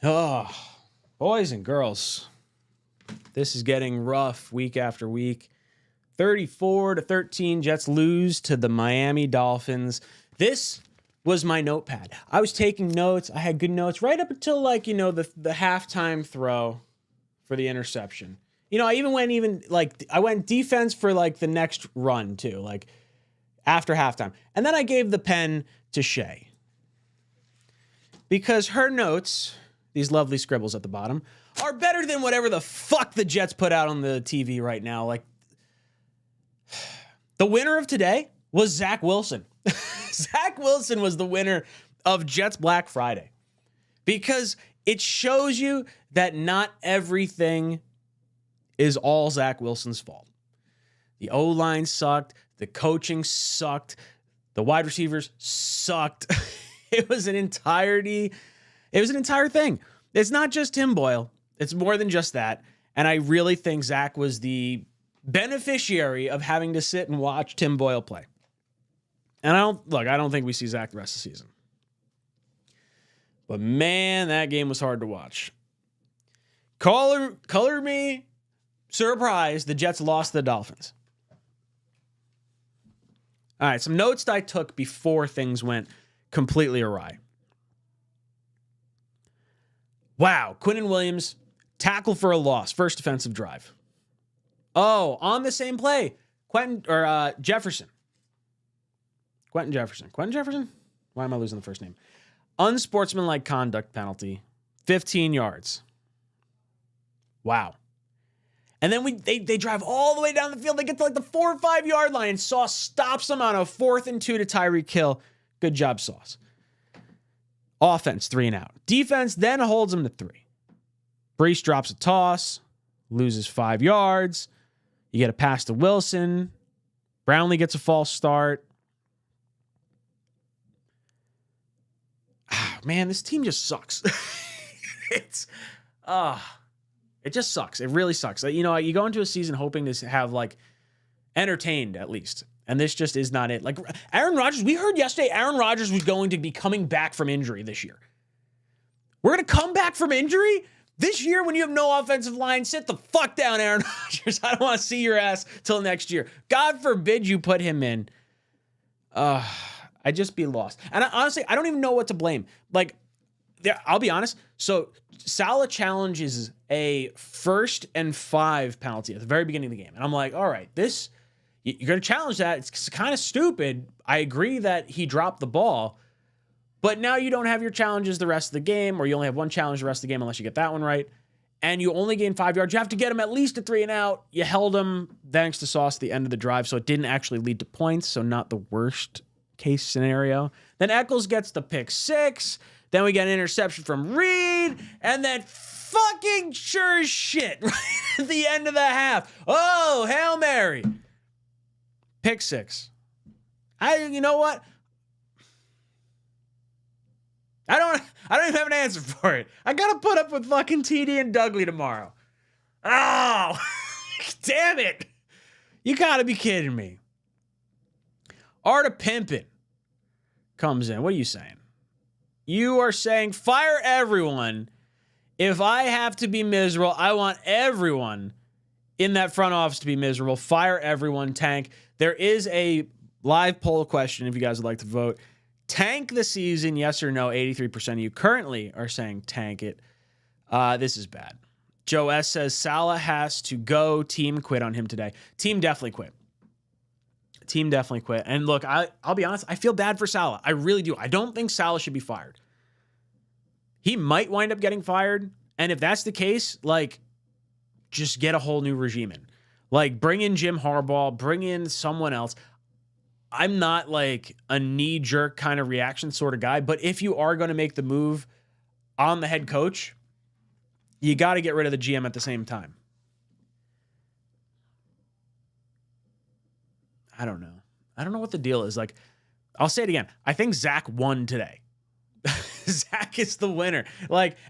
Oh, boys and girls, this is getting rough week after week. 34-13, Jets lose to the Miami Dolphins. This was my notepad. I was taking notes. I had good notes right up until the halftime throw for the interception. I went defense for the next run too, after halftime. And then I gave the pen to Shay. Because her notes, these lovely scribbles at the bottom, are better than whatever the fuck the Jets put out on the TV right now. The winner of today was Zach Wilson. Zach Wilson was the winner of Jets Black Friday. Because it shows you that not everything is all Zach Wilson's fault. The O-line sucked. The coaching sucked. The wide receivers sucked. It was an entire thing. It's not just Tim Boyle. It's more than just that. And I really think Zach was the beneficiary of having to sit and watch Tim Boyle play. And I don't think we see Zach the rest of the season. But man, that game was hard to watch. Color me surprised the Jets lost to the Dolphins. All right, some notes that I took before things went completely awry. Wow, Quinnen Williams, tackle for a loss, first defensive drive. Oh, on the same play, Jefferson. Quentin Jefferson. Why am I losing the first name? Unsportsmanlike conduct penalty, 15 yards. Wow. And then they drive all the way down the field. They get to the 4 or 5 yard line, and Sauce stops them on a 4th and 2 to Tyreek Hill. Good job, Sauce. Offense, 3 and out. Defense then holds them to 3. Brees drops a toss, loses 5 yards. You get a pass to Wilson. Brownlee gets a false start. Man, this team just sucks. It just sucks. It really sucks. You go into a season hoping to have entertained at least. And this just is not it. Aaron Rodgers, we heard yesterday Aaron Rodgers was going to be coming back from injury this year. We're going to come back from injury? This year when you have no offensive line, sit the fuck down, Aaron Rodgers. I don't want to see your ass till next year. God forbid you put him in. I'd just be lost. And honestly, I don't even know what to blame. I'll be honest. So Saleh challenges a 1st and 5 penalty at the very beginning of the game. And I'm like, all right, you're going to challenge that. It's kind of stupid. I agree that he dropped the ball, but now you don't have your challenges the rest of the game, or you only have one challenge the rest of the game unless you get that one right. And you only gain 5 yards. You have to get him at least a 3 and out. You held him thanks to Sauce at the end of the drive, so it didn't actually lead to points, so not the worst case scenario. Then Eccles gets the pick 6. Then we get an interception from Reed, and then fucking sure as shit right at the end of the half. Oh, Hail Mary. Pick 6. You know what? I don't even have an answer for it. I gotta put up with fucking TD and Dudley tomorrow. Oh, damn it. You gotta be kidding me. Arta Pimpin comes in. What are you saying? You are saying fire everyone. If I have to be miserable, I want everyone in that front office to be miserable. Fire everyone, tank. There is a live poll question if you guys would like to vote. Tank the season, yes or no? 83% of you currently are saying tank it. This is bad. Joe S. says Saleh has to go. Team quit on him today. Team definitely quit. And look, I'll be honest, I feel bad for Saleh. I really do. I don't think Saleh should be fired. He might wind up getting fired. And if that's the case, just get a whole new regime in. Bring in Jim Harbaugh, bring in someone else. I'm not a knee-jerk kind of reaction sort of guy, but if you are going to make the move on the head coach, you got to get rid of the GM at the same time. I don't know what the deal is. I'll say it again. I think Zach won today. Zach is the winner.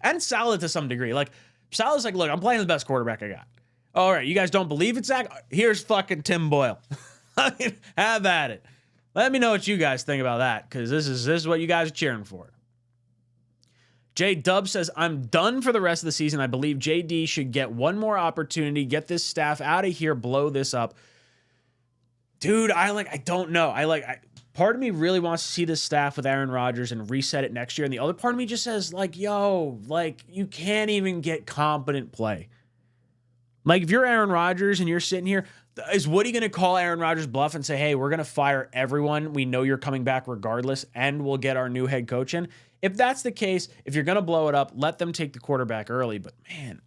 And Saleh to some degree. Saleh's look, I'm playing the best quarterback I got. All right, you guys don't believe it, Zach? Here's fucking Tim Boyle. Have at it. Let me know what you guys think about that, because this is what you guys are cheering for. J Dub says, I'm done for the rest of the season. I believe JD should get one more opportunity, get this staff out of here, blow this up. Dude, I don't know. Part of me really wants to see this staff with Aaron Rodgers and reset it next year. And the other part of me just says, like, yo, like, you can't even get competent play. Like, if you're Aaron Rodgers and you're sitting here, is Woody going to call Aaron Rodgers' bluff and say, hey, we're going to fire everyone. We know you're coming back regardless, and we'll get our new head coach in? If that's the case, if you're going to blow it up, let them take the quarterback early. But, man,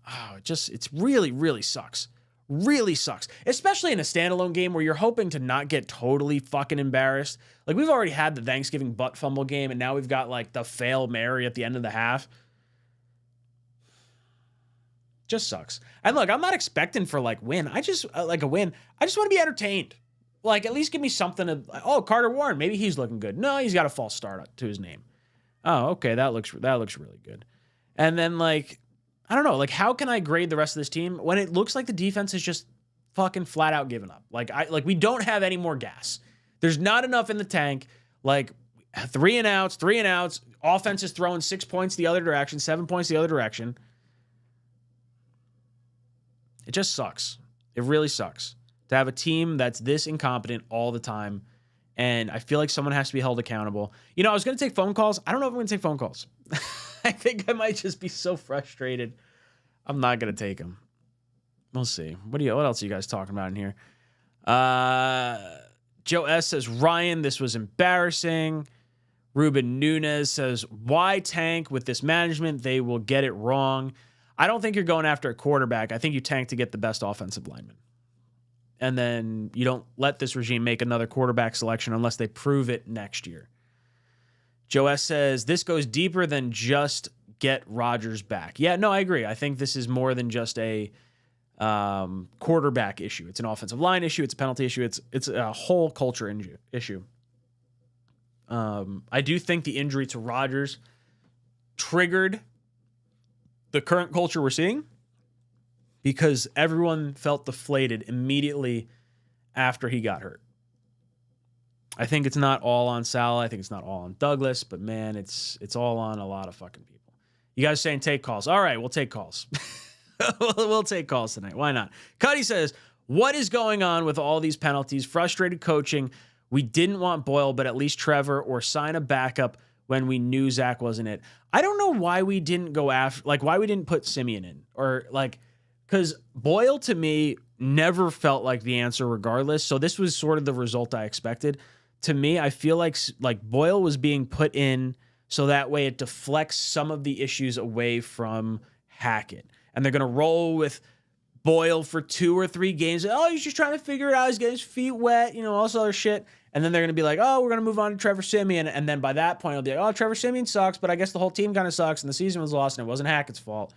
it's really, really sucks. Really sucks. Especially in a standalone game where you're hoping to not get totally fucking embarrassed. Like, we've already had the Thanksgiving butt fumble game, and now we've got, like, the fail Mary at the end of the half. Just sucks. And look, I'm not expecting for like win. I just like a win. I just want to be entertained. Like, at least give me something to, oh, Carter Warren, maybe he's looking good. No, he's got a false start to his name. Oh, okay, that looks really good. And then, like, I don't know, like, how can I grade the rest of this team when it looks like the defense is just fucking flat out giving up? Like, we don't have any more gas. There's not enough in the tank. Like, three and outs. Offense is throwing 6 points the other direction, 7 points the other direction. It just sucks. It really sucks to have a team that's this incompetent all the time. And I feel like someone has to be held accountable. You know, I was going to take phone calls. I don't know if I'm going to take phone calls. I think I might just be so frustrated. I'm not going to take them. We'll see. What else are you guys talking about in here? Joe S. says, Ryan, this was embarrassing. Ruben Nunez says, why tank with this management? They will get it wrong. I don't think you're going after a quarterback. I think you tank to get the best offensive lineman. And then you don't let this regime make another quarterback selection unless they prove it next year. Joe S. says, this goes deeper than just get Rodgers back. Yeah, no, I agree. I think this is more than just a quarterback issue. It's an offensive line issue. It's a penalty issue. It's a whole culture issue. I do think the injury to Rodgers triggered the current culture we're seeing because everyone felt deflated immediately after he got hurt. I think it's not all on Salah. I think it's not all on Douglas, but man, it's all on a lot of fucking people. You guys saying take calls. All right, we'll take calls. We'll take calls tonight. Why not? Cuddy says, what is going on with all these penalties? Frustrated coaching. We didn't want Boyle, but at least Trevor, or sign a backup when we knew Zach wasn't it. I don't know why we didn't go after, like, why we didn't put Simeon in, or like, because Boyle to me never felt like the answer regardless. So this was sort of the result I expected. To me, I feel like Boyle was being put in so that way it deflects some of the issues away from Hackett. And they're going to roll with Boyle for 2 or 3 games. Oh, he's just trying to figure it out. He's getting his feet wet, all this other shit. And then they're going to be like, oh, we're going to move on to Trevor Siemian. And then by that point, it'll be like, oh, Trevor Siemian sucks, but I guess the whole team kind of sucks, and the season was lost, and it wasn't Hackett's fault.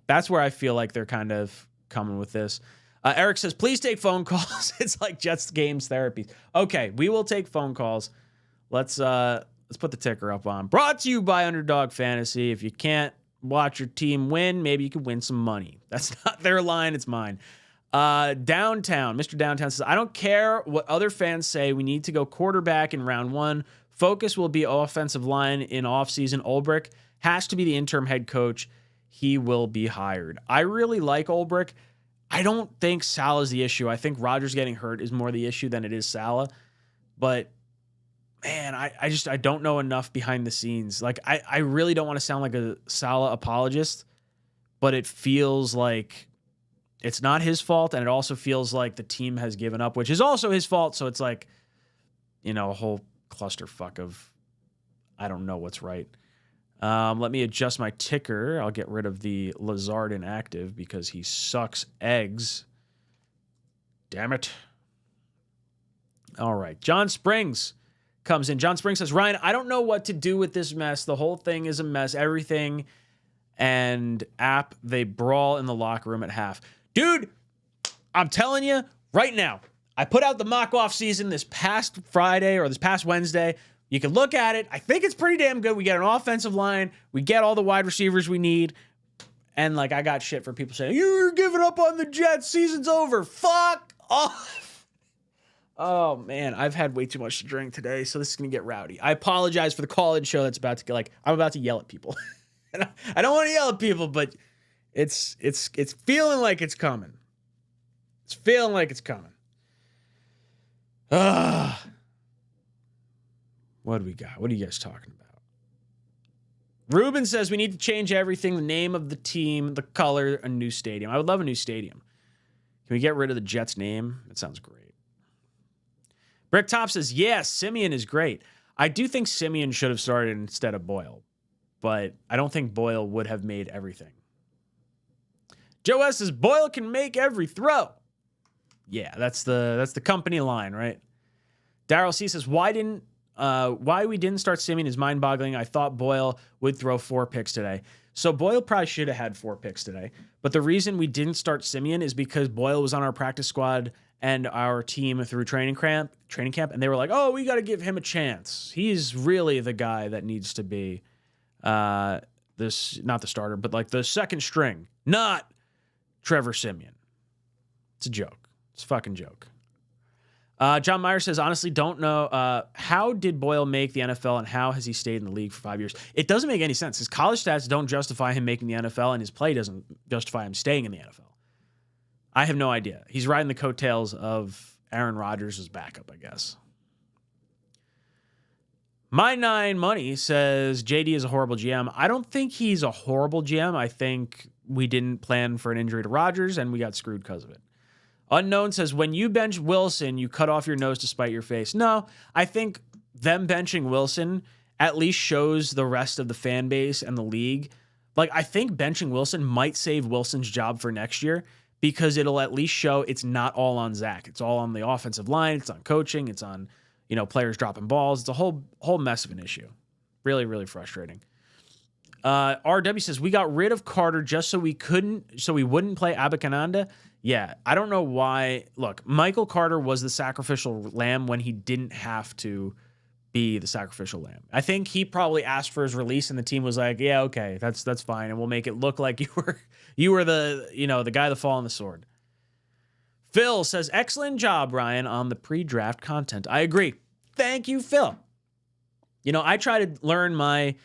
That's where I feel like they're kind of coming with this. Eric says, please take phone calls. It's like Jets games therapy. Okay, we will take phone calls. Let's put the ticker up on. Brought to you by Underdog Fantasy. If you can't watch your team win, maybe you could win some money. That's not their line, it's mine. Downtown, Mr. Downtown says, I don't care what other fans say. We need to go quarterback in round 1. Focus will be offensive line in offseason. Ulbrich has to be the interim head coach. He will be hired. I really like Ulbrich. I don't think Salah's the issue. I think Rodgers getting hurt is more the issue than it is Salah. But man, I don't know enough behind the scenes. Like, I really don't want to sound like a Salah apologist, but it feels like it's not his fault, and it also feels like the team has given up, which is also his fault. So it's like, a whole clusterfuck of I don't know what's right. Let me adjust my ticker. I'll get rid of the Lazard inactive because he sucks eggs. Damn it. All right. John Springs comes in. John Springs says, Ryan, I don't know what to do with this mess. The whole thing is a mess. Everything and app, they brawl in the locker room at half. Dude, I'm telling you right now, I put out the mock-off season this past Friday or this past Wednesday. You can look at it. I think it's pretty damn good. We get an offensive line. We get all the wide receivers we need. And, I got shit for people saying, you're giving up on the Jets. Season's over. Fuck off. Oh, man. I've had way too much to drink today, so this is going to get rowdy. I apologize for the call-in show that's about to get, I'm about to yell at people. I don't want to yell at people, but it's feeling like it's coming. It's feeling like it's coming. What do we got? What are you guys talking about? Ruben says we need to change everything, the name of the team, the color, a new stadium. I would love a new stadium. Can we get rid of the Jets name? That sounds great. Brick Top says, yes, Simeon is great. I do think Simeon should have started instead of Boyle, but I don't think Boyle would have made everything. Joe S says, Boyle can make every throw. Yeah, that's the company line, right? Daryl C says, why we didn't start Simeon is mind-boggling. I thought Boyle would throw 4 picks today. So Boyle probably should have had 4 picks today. But the reason we didn't start Simeon is because Boyle was on our practice squad and our team through training camp, and they were like, oh, we got to give him a chance. He's really the guy that needs to be not the starter, but like the second string, not Trevor Simeon. It's a joke. It's a fucking joke. John Meyer says, honestly, don't know. How did Boyle make the NFL and how has he stayed in the league for 5 years? It doesn't make any sense. His college stats don't justify him making the NFL and his play doesn't justify him staying in the NFL. I have no idea. He's riding the coattails of Aaron Rodgers as backup, I guess. My 9 Money says JD is a horrible GM. I don't think he's a horrible GM. I think we didn't plan for an injury to Rodgers and we got screwed because of it. Unknown says, when you bench Wilson, you cut off your nose to spite your face. No, I think them benching Wilson at least shows the rest of the fan base and the league. Like, I think benching Wilson might save Wilson's job for next year because it'll at least show it's not all on Zach. It's all on the offensive line. It's on coaching. It's on, players dropping balls. It's a whole mess of an issue. Really, really frustrating. RW says, we got rid of Carter just so we wouldn't play Abikananda. Yeah, I don't know why. Look, Michael Carter was the sacrificial lamb when he didn't have to be the sacrificial lamb. I think he probably asked for his release and the team was like, yeah, okay, that's fine. And we'll make it look like you were the guy that fall on the sword. Phil says, excellent job, Ryan, on the pre-draft content. I agree. Thank you, Phil. I try to learn my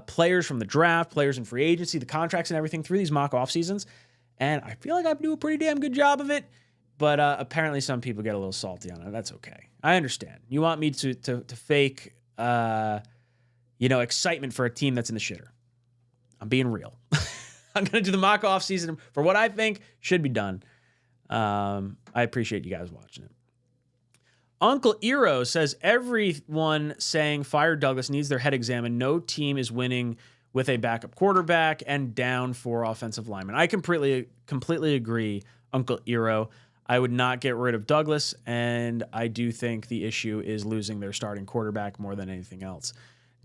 players from the draft, players in free agency, the contracts and everything through these mock off seasons. And I feel like I do a pretty damn good job of it. But apparently some people get a little salty on it. That's okay. I understand. You want me to fake, excitement for a team that's in the shitter. I'm being real. I'm going to do the mock off season for what I think should be done. I appreciate you guys watching it. Uncle Eero says, everyone saying fire Douglas needs their head examined. No team is winning with a backup quarterback and down 4 offensive linemen. I completely agree, Uncle Eero. I would not get rid of Douglas, and I do think the issue is losing their starting quarterback more than anything else.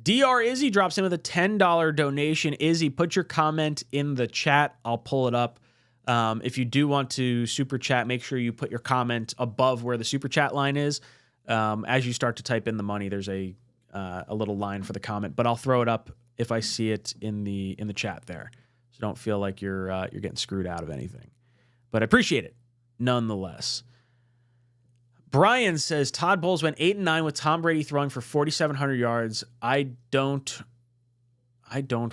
DR Izzy drops in with a $10 donation. Izzy, put your comment in the chat. I'll pull it up. If you do want to super chat, make sure you put your comment above where the super chat line is. As you start to type in the money, there's a little line for the comment, but I'll throw it up if I see it in the chat there. So don't feel like you're getting screwed out of anything. But I appreciate it nonetheless. Brian says Todd Bowles went 8-9 with Tom Brady throwing for 4,700 yards. I don't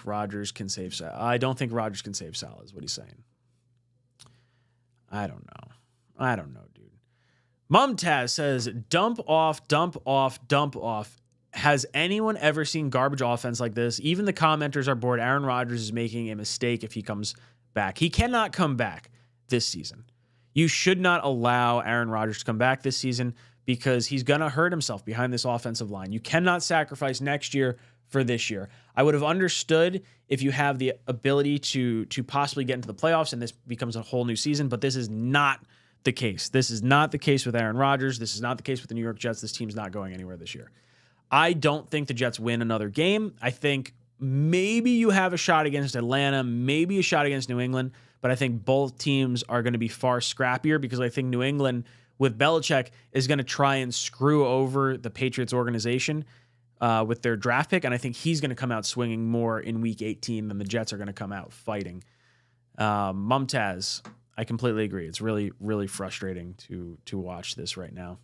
Rodgers can save Sal. I don't think Rodgers can save Sal is what he's saying. I don't know, dude. Mumtaz says dump off. Has anyone ever seen garbage offense like this? Even the commenters are bored. Aaron Rodgers is making a mistake if he comes back. He cannot come back this season. You should not allow Aaron Rodgers to come back this season because he's going to hurt himself behind this offensive line. You cannot sacrifice next year for this year. I would have understood if you have the ability to possibly get into the playoffs and this becomes a whole new season, but this is not the case. This is not the case with Aaron Rodgers. This is not the case with the New York Jets. This team's not going anywhere this year. I don't think the Jets win another game. I think maybe you have a shot against Atlanta, maybe a shot against New England, but I think both teams are going to be far scrappier because I think New England with Belichick is going to try and screw over the Patriots organization with their draft pick, and I think he's going to come out swinging more in Week 18 than the Jets are going to come out fighting. Mumtaz, I completely agree. It's really, really frustrating to watch this right now.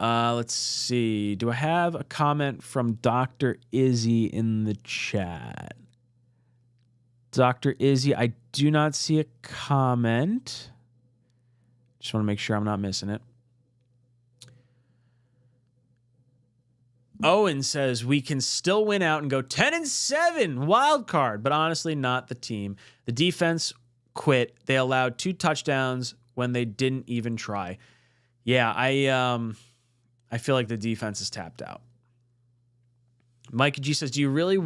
Let's see. Do I have a comment from Dr. Izzy in the chat? Dr. Izzy, I do not see a comment. Just want to make sure I'm not missing it. Owen says we can still win out and go 10-7 wild card, but honestly, not the team. The defense quit. They allowed 2 touchdowns when they didn't even try. Yeah, I feel like the defense is tapped out. Mike G says, do you really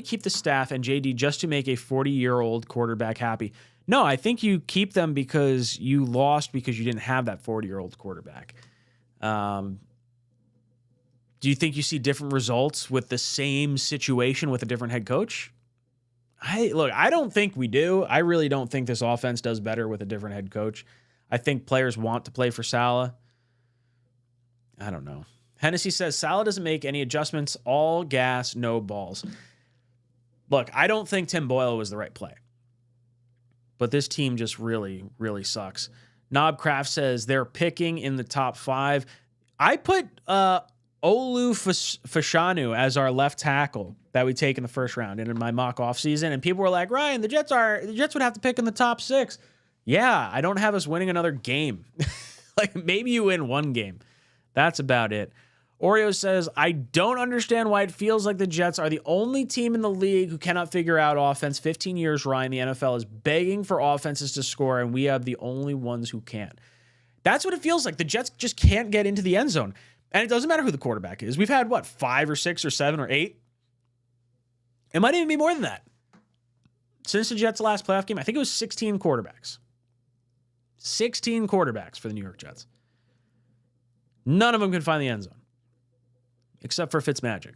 keep the staff and JD just to make a 40-year-old quarterback happy? No, I think you keep them because you lost because you didn't have that 40-year-old quarterback. Do you think you see different results with the same situation with a different head coach? I don't think we do. I really don't think this offense does better with a different head coach. I think players want to play for Saleh. I don't know. Hennessy says Saleh doesn't make any adjustments, all gas, no balls. Look, I don't think Tim Boyle was the right play. But this team just really, really sucks. Knobcraft says they're picking in the top 5. I put Olu Fashanu as our left tackle that we take in the first round and in my mock offseason. And people were like, Ryan, the Jets would have to pick in the top 6. Yeah, I don't have us winning another game. Maybe you win one game. That's about it. Oreo says, I don't understand why it feels like the Jets are the only team in the league who cannot figure out offense. 15 years, Ryan, the NFL is begging for offenses to score, and we have the only ones who can't. That's what it feels like. The Jets just can't get into the end zone. And it doesn't matter who the quarterback is. We've had, 5 or 6 or 7 or 8? It might even be more than that. Since the Jets' last playoff game, I think it was 16 quarterbacks. 16 quarterbacks for the New York Jets. None of them can find the end zone. Except for Fitzmagic.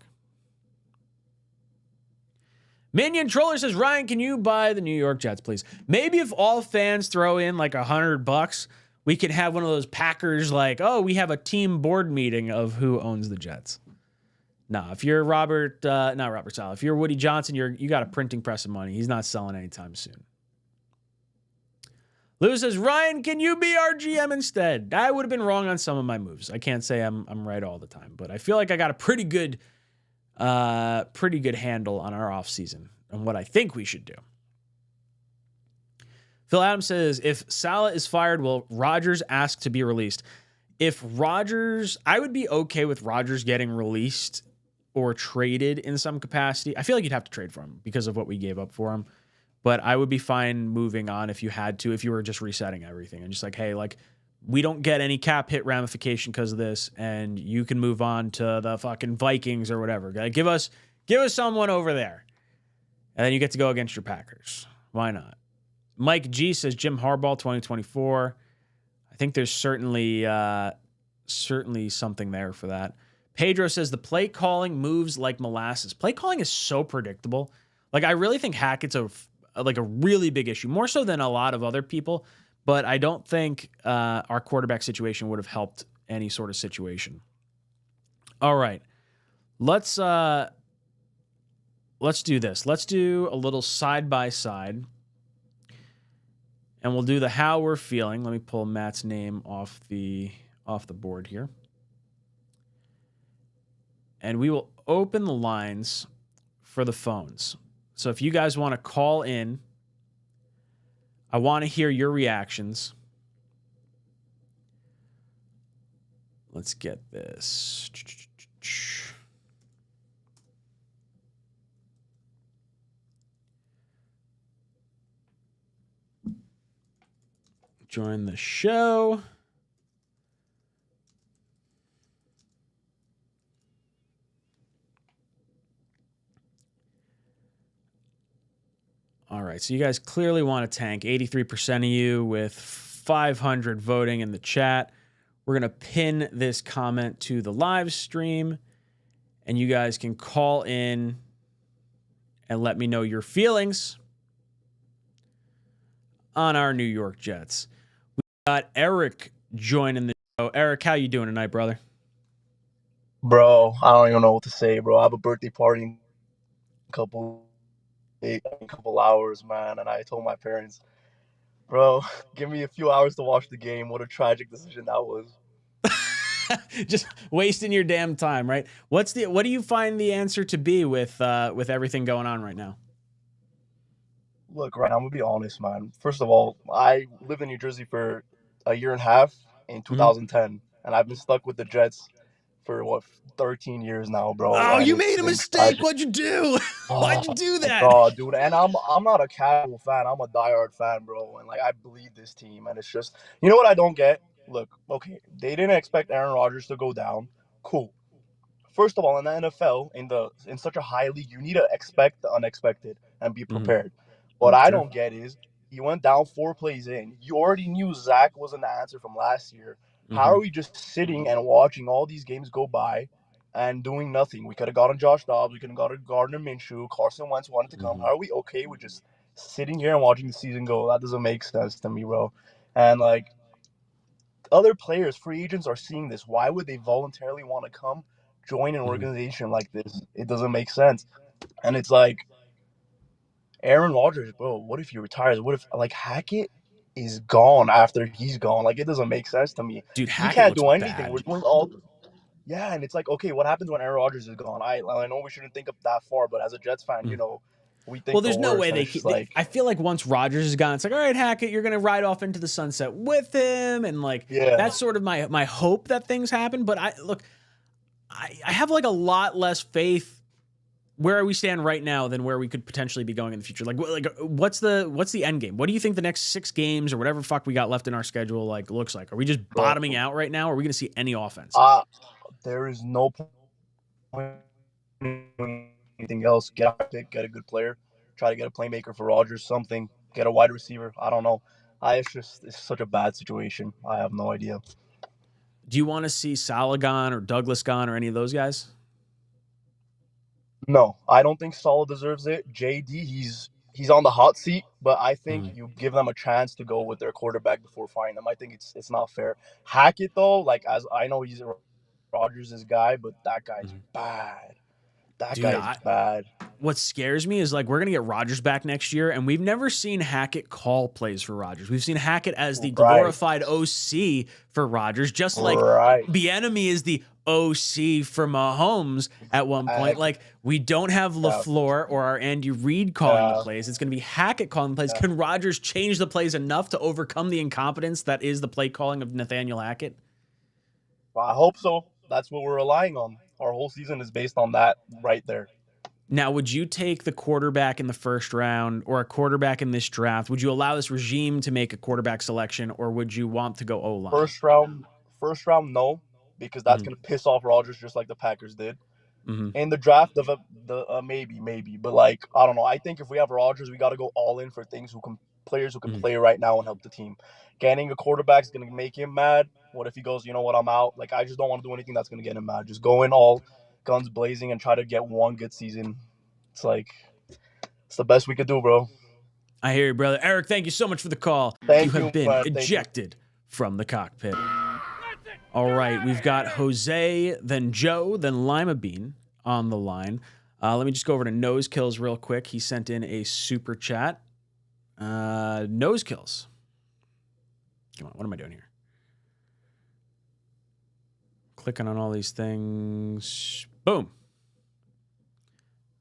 Minion Troller says, Ryan, can you buy the New York Jets, please? Maybe if all fans throw in like $100, we could have one of those Packers we have a team board meeting of who owns the Jets. Nah, if you're not Robert Saleh, if you're Woody Johnson, you got a printing press of money. He's not selling anytime soon. Lou says, Ryan, can you be our GM instead? I would have been wrong on some of my moves. I can't say I'm right all the time, but I feel like I got a pretty good handle on our offseason and what I think we should do. Phil Adams says, if Saleh is fired, will Rodgers ask to be released? I would be okay with Rodgers getting released or traded in some capacity. I feel like you'd have to trade for him because of what we gave up for him. But I would be fine moving on if you had to, if you were just resetting everything and just hey, we don't get any cap hit ramification because of this, and you can move on to the fucking Vikings or whatever. Give us someone over there. And then you get to go against your Packers. Why not? Mike G says Jim Harbaugh 2024. I think there's certainly something there for that. Pedro says the play calling moves like molasses. Play calling is so predictable. I really think Hackett's a really big issue, more so than a lot of other people. But I don't think our quarterback situation would have helped any sort of situation. All right, let's do this. Let's do a little side by side, and we'll do the how we're feeling. Let me pull Matt's name off the board here, and we will open the lines for the phones. So if you guys want to call in, I want to hear your reactions. Let's get this. Join the show. All right, so you guys clearly want to tank. 83% of you with 500 voting in the chat. We're going to pin this comment to the live stream, and you guys can call in and let me know your feelings on our New York Jets. We got Eric joining the show. Eric, how you doing tonight, brother? Bro, I don't even know what to say, bro. I have a birthday party in a couple hours, man, and I told my parents, bro, give me a few hours to watch the game. What a tragic decision that was. Just wasting your damn time, right? What do you find the answer to be with everything going on right now? Look, right, I'm gonna be honest, man. First of all, I lived in New Jersey for a year and a half in Mhm. 2010, and I've been stuck with the Jets for what 13 years now, bro. Oh, And you it's made a been I mistake. just What'd you do? Why'd oh you do my that? god, dude. And I'm not a casual fan. I'm a diehard fan, bro. And like I bleed this team, and it's just you know what I don't get. Look, okay, they didn't expect Aaron Rodgers to go down. Cool. First of all, in the NFL, in such a high league, you need to expect the unexpected and be Mhm. prepared. What I Sure. don't get is he went down 4 plays in. You already knew Zach wasn't the answer from last year. How Hmm. are we just sitting and watching all these games go by and doing nothing? We could have gotten Josh Dobbs. We could have gotten Gardner Minshew. Carson Wentz wanted to come. Hmm. How are we okay with just sitting here and watching the season go? That doesn't make sense to me, bro. And like other players, free agents are seeing this. Why would they voluntarily want to come join an Hmm. organization like this? It doesn't make sense. And it's like Aaron Rodgers, bro. What if he retires? What if like Hackett is gone after he's gone? Like it doesn't make sense to me. Dude, We Hackett can't looks do anything. bad. We're doing all yeah, and it's like okay, what happens when Aaron Rodgers is gone? I know we shouldn't think up that far, but as a Jets fan, Mm. we Well, think the there's no way worst, and it's just like I feel like once Rodgers is gone, it's like, all right, Hackett, you're gonna ride off into the sunset with him, and like yeah, that's sort of my hope that things happen. But I have like a lot less faith where we stand right now than where we could potentially be going in the future. Like what's the end game? What do you think the next 6 games or whatever fuck we got left in our schedule like looks like? Are we just bro. bottoming out right now? Or are we gonna see any offense? Uh there is no point doing anything else. Get a pick, get a good player, try to get a playmaker for Rodgers, something, get a wide receiver. I don't know. It's such a bad situation. I have no idea. Do you want to see Salah gone or Douglas gone or any of those guys? No, I don't think Salah deserves it. JD, he's on the hot seat, but I think Mhm. you give them a chance to go with their quarterback before firing them. I think it's not fair. Hackett though, like as I know he's Rodgers' guy, but that guy's Mhm. bad. That Dude, guy is bad. what scares me is like we're gonna get Rodgers back next year, and we've never seen Hackett call plays for Rodgers. We've seen Hackett as the Right. glorified OC for Rodgers, just like Right. Bieniemy is the OC for Mahomes at one point. Exactly. Like we don't have Yeah. LaFleur or our Andy Reid calling the Yeah. plays. It's gonna be Hackett calling the plays. Yeah. Can Rodgers change the plays enough to overcome the incompetence that is the play calling of Nathaniel Hackett? Well, I hope so. That's what we're relying on. Our whole season is based on that right there. Now, would you take the quarterback in the first round or a quarterback in this draft? Would you allow this regime to make a quarterback selection, or would you want to go O line? First round, first round, no, because that's Mm-hmm. gonna piss off Rodgers just like the Packers did. Mm-hmm. In the draft, the maybe, but like I don't know. I think if we have Rodgers, we got to go all in for things who can players who can Mm-hmm. play right now and help the team. Getting a quarterback is gonna make him mad. What if he goes, you know what, I'm out? Like I just don't want to do anything that's gonna get him mad. Just go in all guns blazing and try to get one good season. It's like it's the best we could do, bro. I hear you, brother. Eric, thank you so much for the call. You Thank have you, been man. Thank you. ejected from the cockpit. All right, we've got Jose, then Joe, then Lima Bean on the line. Let me just go over to Nose Kills real quick. He sent in a super chat. Nose Kills. Come on, what am I doing here? Clicking on all these things. Boom.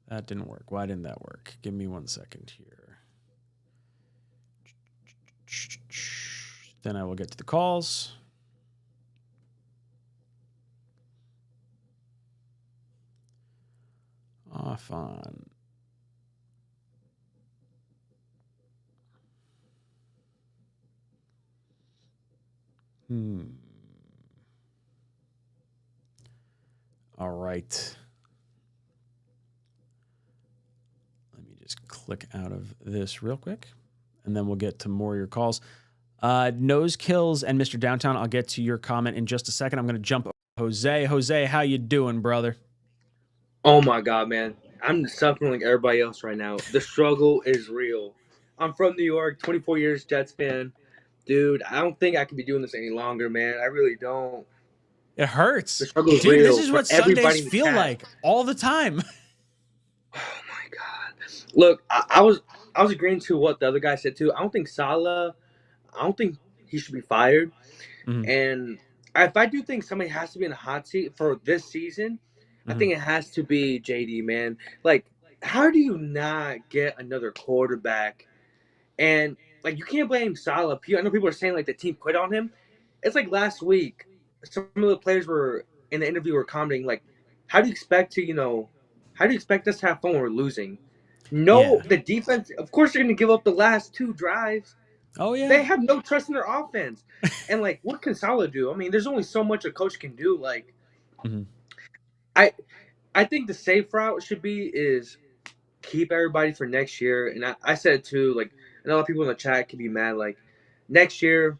That didn't work. Why didn't that work? Give me 1 second here. Then I will get to the calls. Off on. All right. Let me just click out of this real quick, and then we'll get to more of your calls. Nose Kills and Mr. Downtown, I'll get to your comment in just a second. I'm going to jump over to Jose. Jose, how you doing, brother? Oh my God, man. I'm suffering like everybody else right now. The struggle is real. I'm from New York, 24 years Jets fan. Dude, I don't think I can be doing this any longer, man. I really don't. It The hurts. struggle is Dude, this real is for what everybody Sundays in the feel chat. like all the time. Oh my God. Look, I was agreeing to what the other guy said too. I don't think he should be fired. Mhm. And if I do think somebody has to be in the hot seat for this season, I Mhm. think it has to be JD, man. Like, how do you not get another quarterback? And like, you can't blame Salah. I know people are saying like the team quit on him. It's like last week, some of the players were in the interview were commenting like, how do you expect to, how do you expect us to have fun when we're losing? Yeah. No, the defense. Of course, they're going to give up the last two drives. Oh yeah. They have no trust in their offense. And like, what can Salah do? I mean, there's only so much a coach can do. Like, Mhm. I I think the safe route should be is keep everybody for next year. And I said it too. Like, I know a lot of people in the chat can be mad. Like, next year,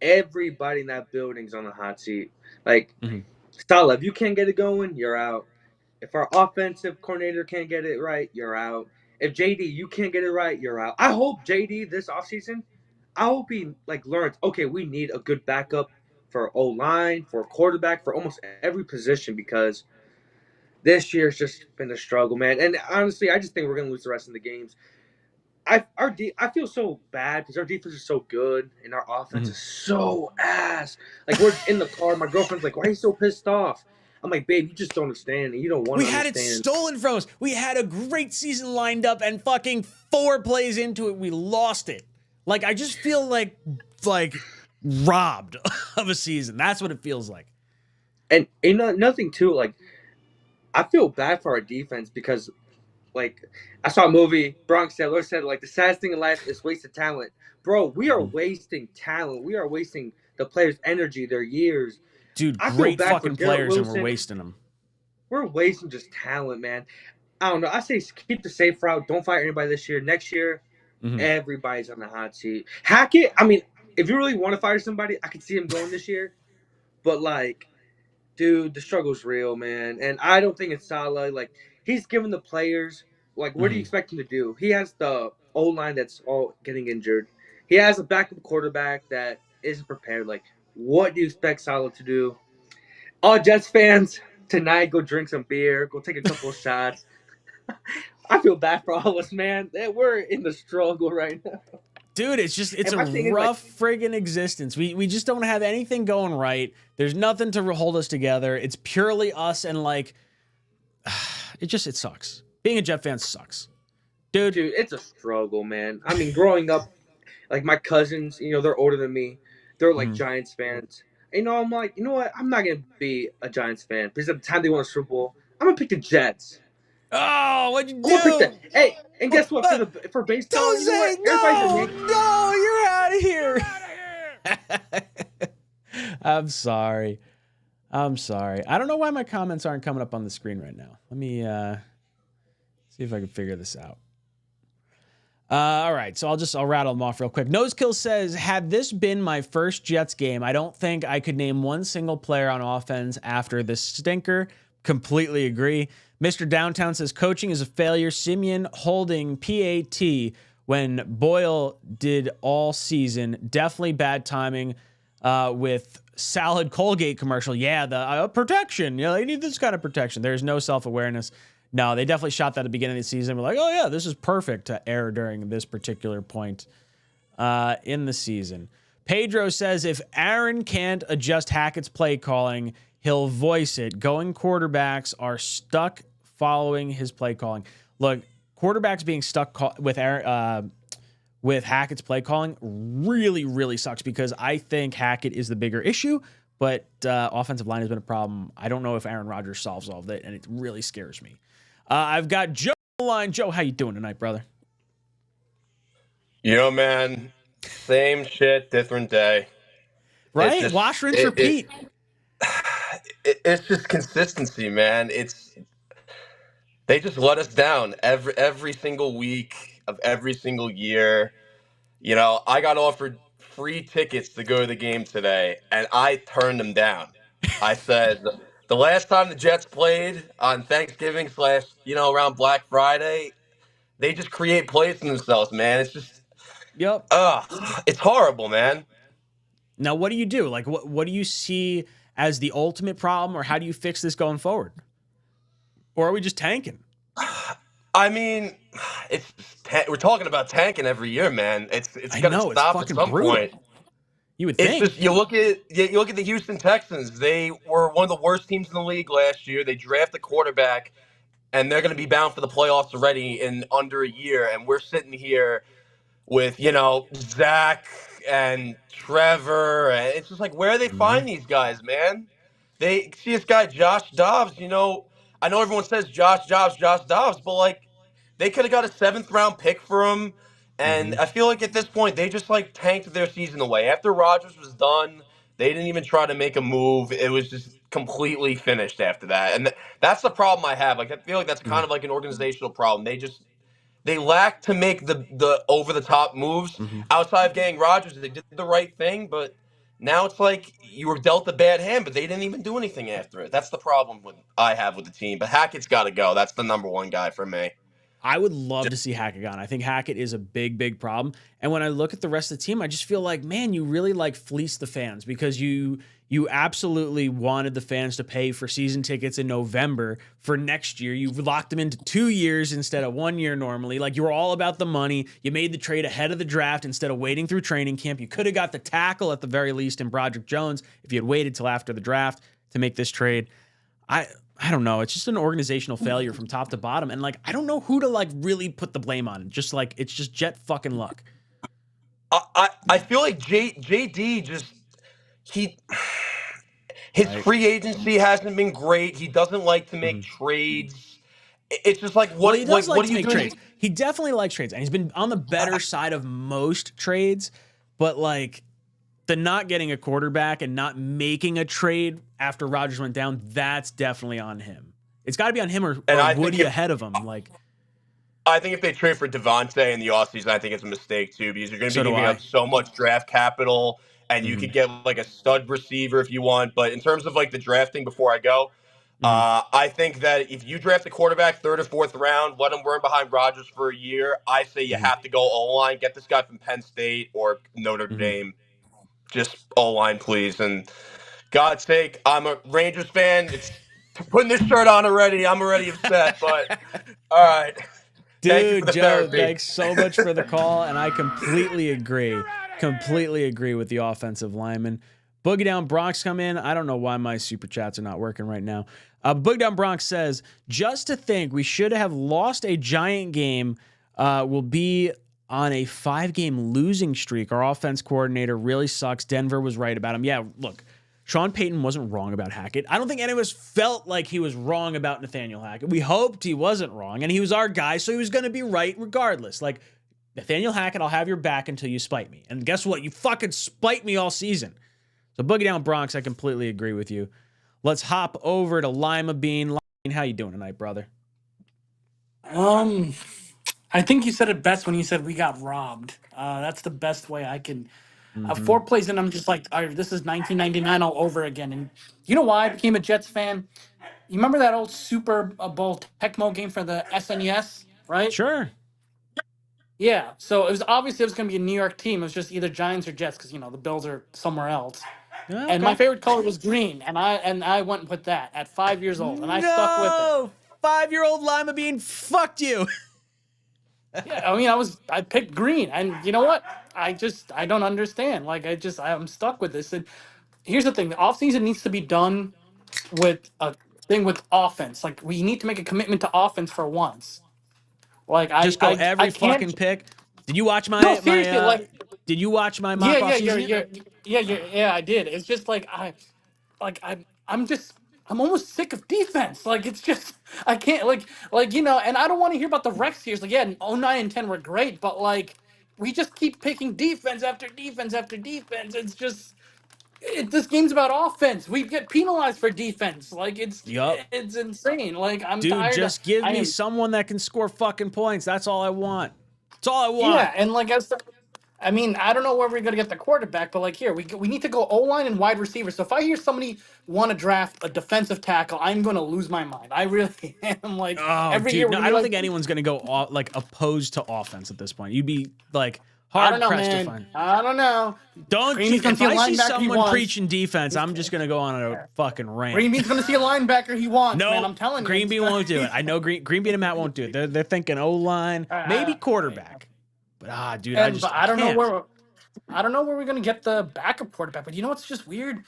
everybody in that building's on the hot seat. Like, Mhm. Salah, if you can't get it going, you're out. If our offensive coordinator can't get it right, you're out. If JD, you can't get it right, you're out. I hope JD this offseason, I hope he like learns, okay, we need a good backup for O line, for quarterback, for almost every position because this year's just been a struggle, man. And honestly, I just think we're gonna lose the rest of the games. I feel so bad because our defense is so good and our offense Mhm. is so ass. Like we're in the car, my girlfriend's like, "Why are you so pissed off?" I'm like, "Babe, you just don't understand, and you don't want We to had it understand." stolen from us. We had a great season lined up, and fucking 4 plays into it, we lost it. Like I just feel like robbed of a season. That's what it feels like. And nothing too. Like I feel bad for our defense because like I saw a movie. Bronx Taylor said like the saddest thing in life is wasted talent. Bro, we are Mhm. wasting talent. We are wasting the players' energy, their years. Dude, I feel great bad for fucking Garrett players, and we're Wilson. wasting them. We're wasting just talent, man. I don't know. I say keep the safe route. Don't fire anybody this year. Next year, Mhm. everybody's on the hot seat. Hackett. I mean, if you really want to fire somebody, I could see him going this year. But like, dude, the struggle's real, man. And I don't think it's Salah. Like, he's given the players. Like, what do you Mhm. expect him to do? He has the O line that's all getting injured. He has a backup quarterback that isn't prepared. Like, what do you expect Salah to do? All Jets fans tonight, go drink some beer, go take a couple of shots. I feel bad for all of us, man. We're in the struggle right now. Dude, it's And a my thing is, like, rough friggin' existence. We just don't have anything going right. There's nothing to hold us together. It's purely us, and like it sucks. Being a Jet fan sucks. Dude. dude, it's a struggle, man. I mean, growing up, like my cousins, they're older than me. They're like Mhm. Giants fans. I'm like, you know what? I'm not gonna be a Giants fan because at the time they won a Super Bowl, I'm gonna pick the Jets. Oh, what'd you I'm gonna pick the do? hey. And guess what? What? For baseball, Don't you know say what? Everybody's a no, Yankee. no, you're out of here. I'm sorry. I'm sorry. I don't know why my comments aren't coming up on the screen right now. Let me see if I can figure this out. All right, so I'll rattle them off real quick. Nosekill says, had this been my first Jets game, I don't think I could name one single player on offense after this stinker. Completely agree. Mr. Downtown says, coaching is a failure. Simeon holding PAT when Boyle did all season. Definitely bad timing with Salad Colgate commercial. Yeah, the protection. They need this kind of protection. There's no self-awareness. No, they definitely shot that at the beginning of the season. We're like, oh yeah, this is perfect to air during this particular point in the season. Pedro says if Aaron can't adjust Hackett's play calling, he'll voice it. Going quarterbacks are stuck following his play calling. Look, quarterbacks being stuck with Hackett's play calling really, really sucks because I think Hackett is the bigger issue, but offensive line has been a problem. I don't know if Aaron Rodgers solves all of it, and it really scares me. I've got Joe on the line. Joe, how you doing tonight, brother? Man, same shit, different day. It's Right? just Wash, rinse, repeat. it's just consistency, man. They just let us down every single week of every single year. I got offered free tickets to go to the game today, and I turned them down. I said the last time the Jets played on Thanksgiving slash around Black Friday, they just create plays for themselves, man. It's just Yep. it's horrible, man. Now, what do you do? Like, what do you see as the ultimate problem, or how do you fix this going forward? Or are we just tanking? I mean, we're talking about tanking every year, man. It's I gonna know it's stop at fucking some brutal. point. You would It's think. just you look at the Houston Texans. They were one of the worst teams in the league last year. They draft a quarterback, and they're going to be bound for the playoffs already in under a year. And we're sitting here with Zach and Trevor, and it's just like, where do they Mhm. find these guys, man? They see this guy Josh Dobbs. I know everyone says Josh Dobbs, but like they could have got a seventh round pick for him. And Mhm. I feel like at this point they just like tanked their season away. After Rodgers was done, they didn't even try to make a move. It was just completely finished after that. And that's the problem I have. Like I feel like that's kind Mhm. of like an organizational problem. They lack to make the over the top moves. Mhm. Outside of getting Rodgers, they did the right thing, but now it's like you were dealt a bad hand, but they didn't even do anything after it. That's the problem I have with the team. But Hackett's got to go. That's the number one guy for me. I would love to see Hackett gone. I think Hackett is a big, big problem. And when I look at the rest of the team, I just feel like, man, you really like fleeced the fans because you absolutely wanted the fans to pay for season tickets in November for next year. You've locked them into 2 years instead of 1 year normally. Like you were all about the money. You made the trade ahead of the draft instead of waiting through training camp. You could have got the tackle at the very least in Broderick Jones if you had waited till after the draft to make this trade. I don't know. It's just an organizational failure from top to bottom. And like, I don't know who to like really put the blame on. Just like, it's just jet fucking luck. I feel like JD just he his Right. free agency hasn't been great. He doesn't like to make Mhm. trades. It's just like Well, he does what like are to you make doing? trades. He definitely likes trades. And he's been on the better side of most trades. But like, the not getting a quarterback and not making a trade after Rodgers went down, that's definitely on him. It's got to be on him or And I think Woody ahead of him. Like, if they trade for Devontae in the offseason, I think it's a mistake too, because you're going to so be do giving up I. so much draft capital, and you Hmm. could get like a stud receiver if you want. But in terms of like the drafting, before I go, Hmm. I think that if you draft a quarterback third or fourth round, let him run behind Rodgers for a year. I say you Hmm. have to go O line, get this guy from Penn State or Notre Hmm. Dame. Just O line, please. And God's sake, I'm a Rangers fan. It's putting this shirt on already. I'm already upset, but all right. Thank you for Dude, the Joe, therapy. thanks so much for the call, and I completely agree. Completely agree with the offensive lineman. Boogie Down Bronx come in. I don't know why my super chats are not working right now. Boogie Down Bronx says, just to think we should have lost a giant game, will be on a 5-game losing streak. Our offense coordinator really sucks. Denver was right about him. Yeah, look, Sean Payton wasn't wrong about Hackett. I don't think any of us felt like he was wrong about Nathaniel Hackett. We hoped he wasn't wrong, and he was our guy, so he was going to be right regardless. Like, Nathaniel Hackett, I'll have your back until you spite me. And guess what? You fucking spite me all season. So Boogie Down Bronx, I completely agree with you. Let's hop over to Lima Bean. Lima Bean, how you doing tonight, brother? I think you said it best when you said we got robbed. That's the best way I can. Mm-hmm. 4 plays and I'm just like, all right, this is 1999 all over again. And you know why I became a Jets fan? You remember that old Super Bowl Tecmo game for the SNES, right? Sure. Yeah. So it was going to be a New York team. It was just either Giants or Jets because the Bills are somewhere else. Yeah, And my okay. favorite color was green, and I went and put that at 5 years old, and I stuck with it. No! 5-year-old Lima Bean fucked you. Yeah, I mean, I picked green, and you know what? I don't understand. Like, I'm stuck with this. And here's the thing: the offseason needs to be done with a thing with offense. Like, we need to make a commitment to offense for once. Like, Just go I every fucking can't. pick. Did you watch No, my seriously. Like, did you watch my yeah, mock yeah, offseason yet? yeah. I did. It's just like I'm just I'm almost sick of defense. Like it's just I can't and I don't want to hear about the Rex years. Like yeah, 09 and 10 were great, but like we just keep picking defense after defense after defense. It's just this game's about offense. We get penalized for defense. Like Yup. it's insane. Like I'm Dude, tired of just give I me am someone that can score fucking points. That's all I want. That's all I want. yeah, and like I mean, I don't know where we're gonna get the quarterback, but like here, we need to go O line and wide receiver. So if I hear somebody want to draft a defensive tackle, I'm gonna lose my mind. I really am. Like Oh, every year dude, we're no, gonna I be don't like, think anyone's gonna go like opposed to offense at this point. You'd be like I don't hard know, pressed to man. find. I don't know. Don't Green you? Bean's gonna If see a I see linebacker he someone wants. preaching defense, I'm just gonna go on a fucking Green rant. Bean's gonna see a linebacker he wants, man. No, I'm telling you. Green Bean won't do it. I know Green Bean and Matt won't do it. They're thinking O line, maybe quarterback. But dude, I But I don't know can't. I don't know where we're gonna get the backup quarterback, but you know what's just weird?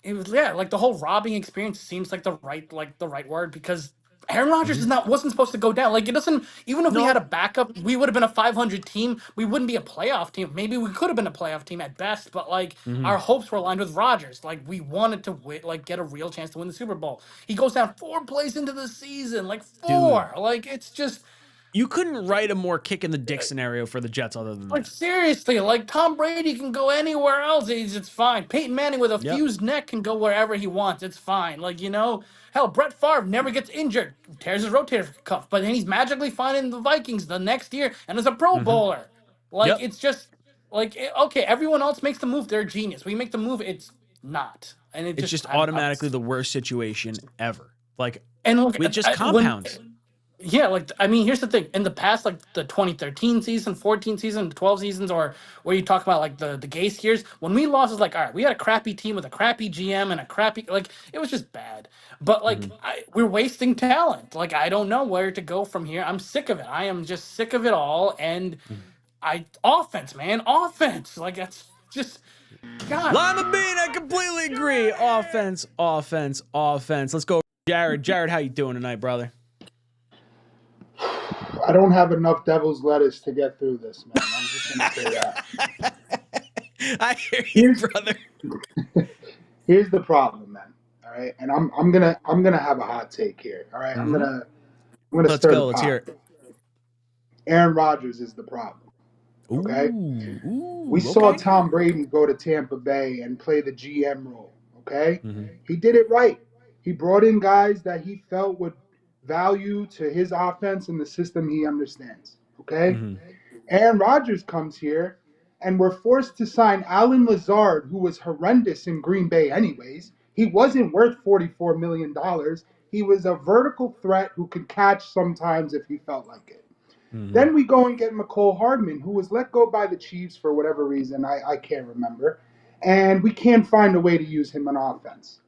It was like the whole robbing experience seems like the right word because Aaron Rodgers Mhm. is not wasn't supposed to go down. Like it doesn't even if we had a No. backup, we would have been a 500 team. We wouldn't be a playoff team. Maybe we could have been a playoff team at best, but like Hmm. our hopes were aligned with Rodgers. Like we wanted to win, like get a real chance to win the Super Bowl. He goes down 4 plays into the season, like Dude, four. Like it's just you couldn't write a more kick in the dick scenario for the Jets other than like that. seriously, like Tom Brady can go anywhere else. It's fine. Peyton Manning with a Yep. fused neck can go wherever he wants. It's fine. Like hell, Brett Favre never gets injured, tears his rotator cuff, but then he's magically fine in the Vikings the next year and is a Pro Hmm. Bowler. Like Yep. it's just okay. Everyone else makes the move. They're a genius. We make the move. It's not, and it It's just just automatically the worst situation ever. Like, and look it just when compounds. yeah, like I mean, here's the thing. In the past, like the 2013 season, 14 season, 12 seasons, or where you talk about like the Gase years, when we lost, it's like, all right, we had a crappy team with a crappy GM and a crappy like it was just bad. But like Hmm. we're wasting talent. Like I don't know where to go from here. I'm sick of it. I am just sick of it all. And I offense, man, offense. Like that's just God. Lima Bean, I completely agree. Offense, offense, offense. Let's go, Jared. Jared, how you doing tonight, brother? I don't have enough devil's lettuce to get through this, man. I'm just gonna say that. I hear you, Here's brother. here's the problem, man. All right, and I'm gonna have a hot take here. All right, Hmm. I'm gonna Let's stir the go. Let's hear pot. it. Aaron Rodgers is the problem. Okay, we saw Okay. Tom Brady go to Tampa Bay and play the GM role. Okay, Hmm. he did it right. He brought in guys that he felt would value to his offense and the system he understands. Okay, Hmm. Aaron Rodgers comes here, and we're forced to sign Alan Lazard, who was horrendous in Green Bay, anyways. He wasn't worth $44 million. He was a vertical threat who could catch sometimes if he felt like it. Hmm. Then we go and get McCole Hardman, who was let go by the Chiefs for whatever reason. I can't remember. And we can't find a way to use him on offense.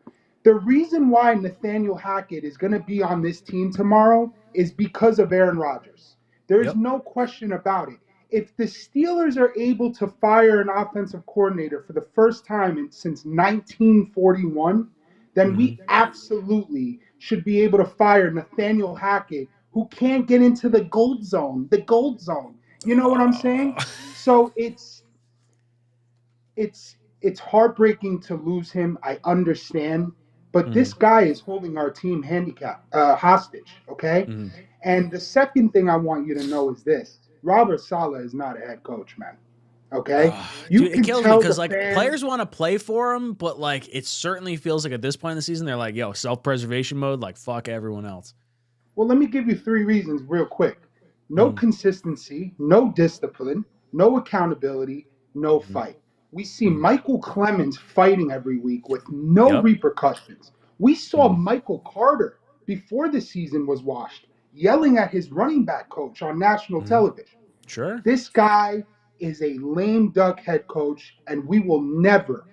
The reason why Nathaniel Hackett is going to be on this team tomorrow is because of Aaron Rodgers. There's Yep. no question about it. If the Steelers are able to fire an offensive coordinator for the first time since 1941, then Hmm. we absolutely should be able to fire Nathaniel Hackett, who can't get into the gold zone. The gold zone. You know what I'm saying? So it's heartbreaking to lose him. I understand, but Hmm. this guy is holding our team hostage. Okay. Hmm. And the second thing I want you to know is this: Robert Saleh is not a head coach, man. Okay. You Dude, it can kills me tell the because like fans. players want to play for him, but like it certainly feels like at this point in the season they're like, yo, self-preservation mode, like fuck everyone else. Well, let me give you three reasons real quick. No Hmm. consistency, no discipline, no accountability, no Hmm. fight. We see Hmm. Michael Clemens fighting every week with no Yep. repercussions. We saw Hmm. Michael Carter before the season was washed yelling at his running back coach on national Hmm. television. Sure. This guy is a lame duck head coach, and we will never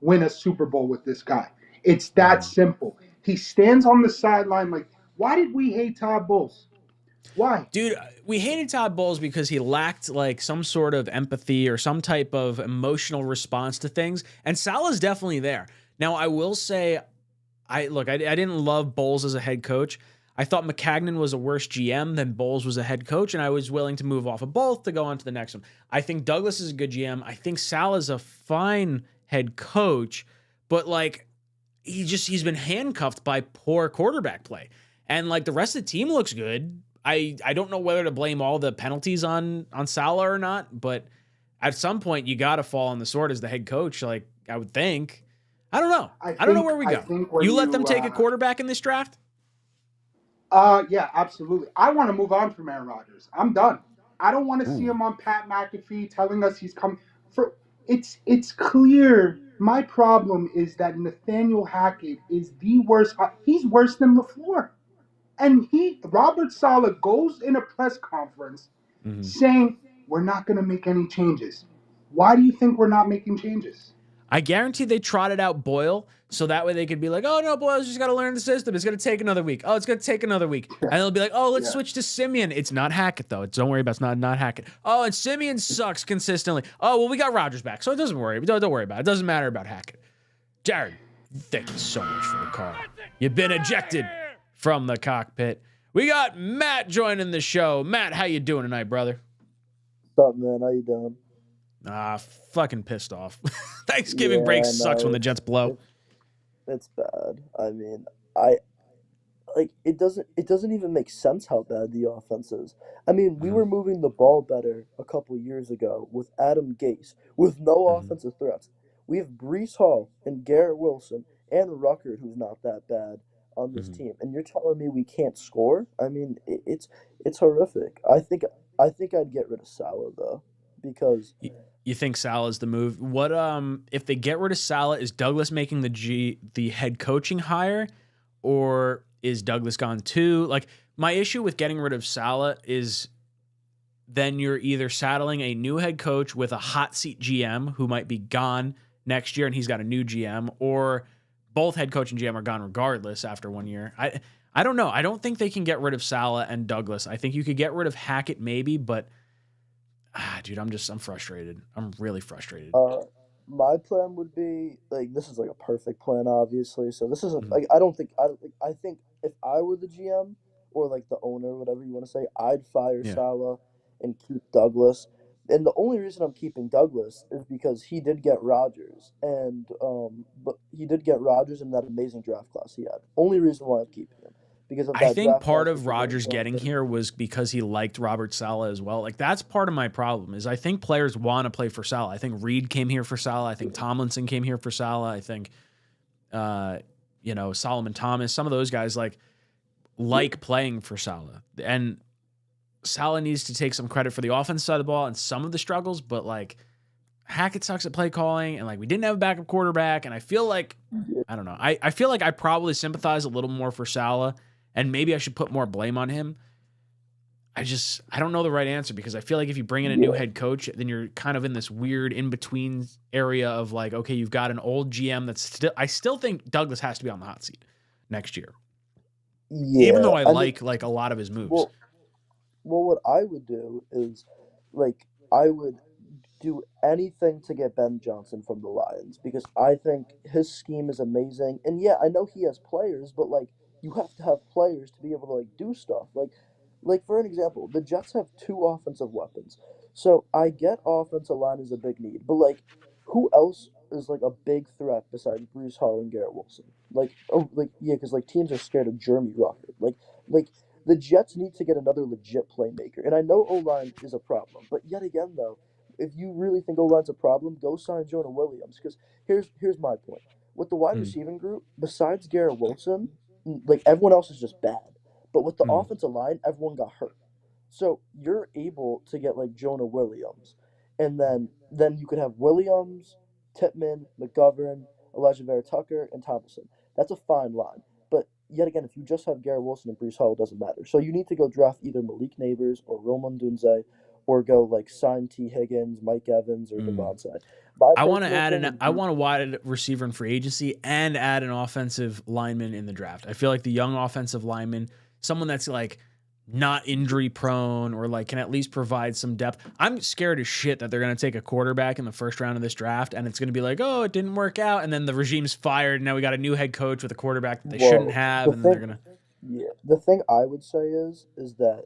win a Super Bowl with this guy. It's that Hmm. simple. He stands on the sideline like, why did we hate Todd Bowles? Why? Dude, we hated Todd Bowles because he lacked like some sort of empathy or some type of emotional response to things. And Salah's definitely there. Now, I will say, I didn't love Bowles as a head coach. I thought McCagnon was a worse GM than Bowles was a head coach, and I was willing to move off of both to go on to the next one. I think Douglas is a good GM. I think Salah's a fine head coach, but like he's been handcuffed by poor quarterback play. And like the rest of the team looks good. I don't know whether to blame all the penalties on Salah or not, but at some point you got to fall on the sword as the head coach. Like I would think. I don't know. I I don't know think where we I go. think when You let them you take a quarterback in this draft? yeah, absolutely. I want to move on from Aaron Rodgers. I'm done. I don't want to see Ooh. him on Pat McAfee telling us he's come for it's clear. My problem is that Nathaniel Hackett is the worst. He's worse than LaFleur. And Robert Saleh goes in a press conference Mm-hmm. saying we're not going to make any changes. Why do you think we're not making changes? I guarantee they trotted out Boyle so that way they could be like, oh, no, Boyle's just got to learn the system. It's going to take another week. Oh, it's going to take another week. And they'll be like, oh, let's switch to Simeon. It's not Hackett, though. Don't worry about it. It's not Hackett. Oh, and Simeon sucks consistently. Oh, well, we got Rodgers back, so it doesn't worry. Don't worry about it. It doesn't matter about Hackett. Jared, thank you so much for the call. You've been ejected from the cockpit. We got Matt joining the show. Matt, how you doing tonight, brother? What's up, man? How you doing? Fucking pissed off. Thanksgiving break sucks when the Jets blow. It's bad. I mean, I like it doesn't even make sense how bad the offense is. I mean, we were moving the ball better a couple years ago with Adam Gase, with no offensive threats. We have Breece Hall and Garrett Wilson and Ruckert, who's not that bad on this team, and you're telling me we can't score? I mean, it's horrific. I think I'd get rid of Salah though, because you think Salah's the move? What if they get rid of Salah, is Douglas making the head coaching hire, or is Douglas gone too? Like, my issue with getting rid of Salah is then you're either saddling a new head coach with a hot seat GM who might be gone next year and he's got a new GM, or both head coach and GM are gone regardless after 1 year. I don't know. I don't think they can get rid of Salah and Douglas. I think you could get rid of Hackett maybe, but dude, I'm frustrated. I'm really frustrated. My plan would be like, this is like a perfect plan, obviously. So this isn't like, I think if I were the GM or like the owner, whatever you want to say, I'd fire Salah and keep Douglas. And the only reason I'm keeping Douglas is because he did get Rodgers, but he did get Rodgers in that amazing draft class he had. Only reason why I'm keeping him. Because of that I think part of Rodgers getting here was because he liked Robert Saleh as well. Like, that's part of my problem is I think players want to play for Saleh. I think Reed came here for Saleh. I think Tomlinson came here for Saleh. I think, Solomon Thomas, some of those guys like playing for Saleh. And Saleh needs to take some credit for the offense side of the ball and some of the struggles, but like Hackett sucks at play calling, and like we didn't have a backup quarterback. And I feel like, I don't know. I feel like I probably sympathize a little more for Saleh. And maybe I should put more blame on him. I don't know the right answer, because I feel like if you bring in a new head coach, then you're kind of in this weird in-between area of like, okay, you've got an old GM that's I still think Douglas has to be on the hot seat next year. Yeah, even though I like a lot of his moves. Well, what I would do is like, I would do anything to get Ben Johnson from the Lions, because I think his scheme is amazing. And yeah, I know he has players, but like, you have to have players to be able to like do stuff. Like for an example, the Jets have 2 offensive weapons. So I get offensive line is a big need, but like, who else is like a big threat besides Breece Hall and Garrett Wilson? Because like teams are scared of Jeremy Ruckert. Like the Jets need to get another legit playmaker. And I know O-line is a problem, but yet again though, if you really think O-line's a problem, go sign Jonah Williams. Because here's my point. With the wide receiving group, besides Garrett Wilson, like everyone else is just bad. But with the offensive line, everyone got hurt. So you're able to get like Jonah Williams. And then you could have Williams, Tippmann, McGovern, Elijah Vera Tucker, and Thomason. That's a fine line. But yet again, if you just have Garrett Wilson and Breece Hall, it doesn't matter. So you need to go draft either Malik Neighbors or Roman Dunze, or go like sign T. Higgins, Mike Evans, or Devontae. I want to add I want a wide receiver in free agency and add an offensive lineman in the draft. I feel like the young offensive lineman, someone that's like not injury prone or like can at least provide some depth. I'm scared as shit that they're going to take a quarterback in the first round of this draft and it's going to be like, oh, it didn't work out. And then the regime's fired. And now we got a new head coach with a quarterback that they shouldn't have. And then they're going to. Yeah. The thing I would say is that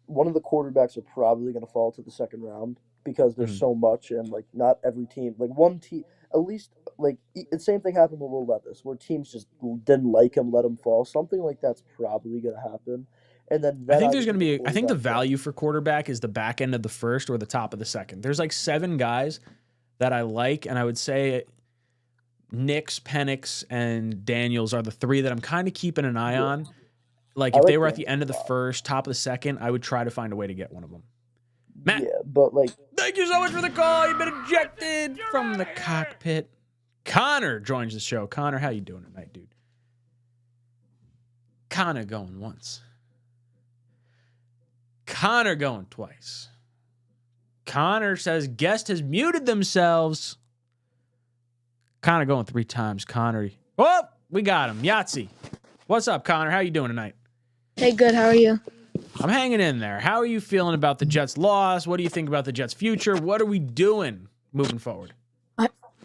one of the quarterbacks are probably going to fall to the second round, because there's so much, and like not every team, like one team, at least like the same thing happened with Will Levis, where teams just didn't like him, let him fall. Something like that's probably going to happen. And then I think there's going to be, I think the value for quarterback is the back end of the first or the top of the second. There's like 7 guys that I like, and I would say Nix, Penix, and Daniels are the 3 that I'm kind of keeping an eye on. Like if they were at the end of the first, top of the second, I would try to find a way to get one of them. Matt, but like, thank you so much for the call. You've been ejected from the cockpit. Connor joins the show. Connor, how you doing tonight, dude? Connor going once. Connor going twice. Connor says guest has muted themselves. Connor going 3 times. Connor. Oh, we got him. Yahtzee. What's up, Connor? How you doing tonight? Hey, good. How are you? I'm hanging in there. How are you feeling about the Jets' loss? What do you think about the Jets' future? What are we doing moving forward?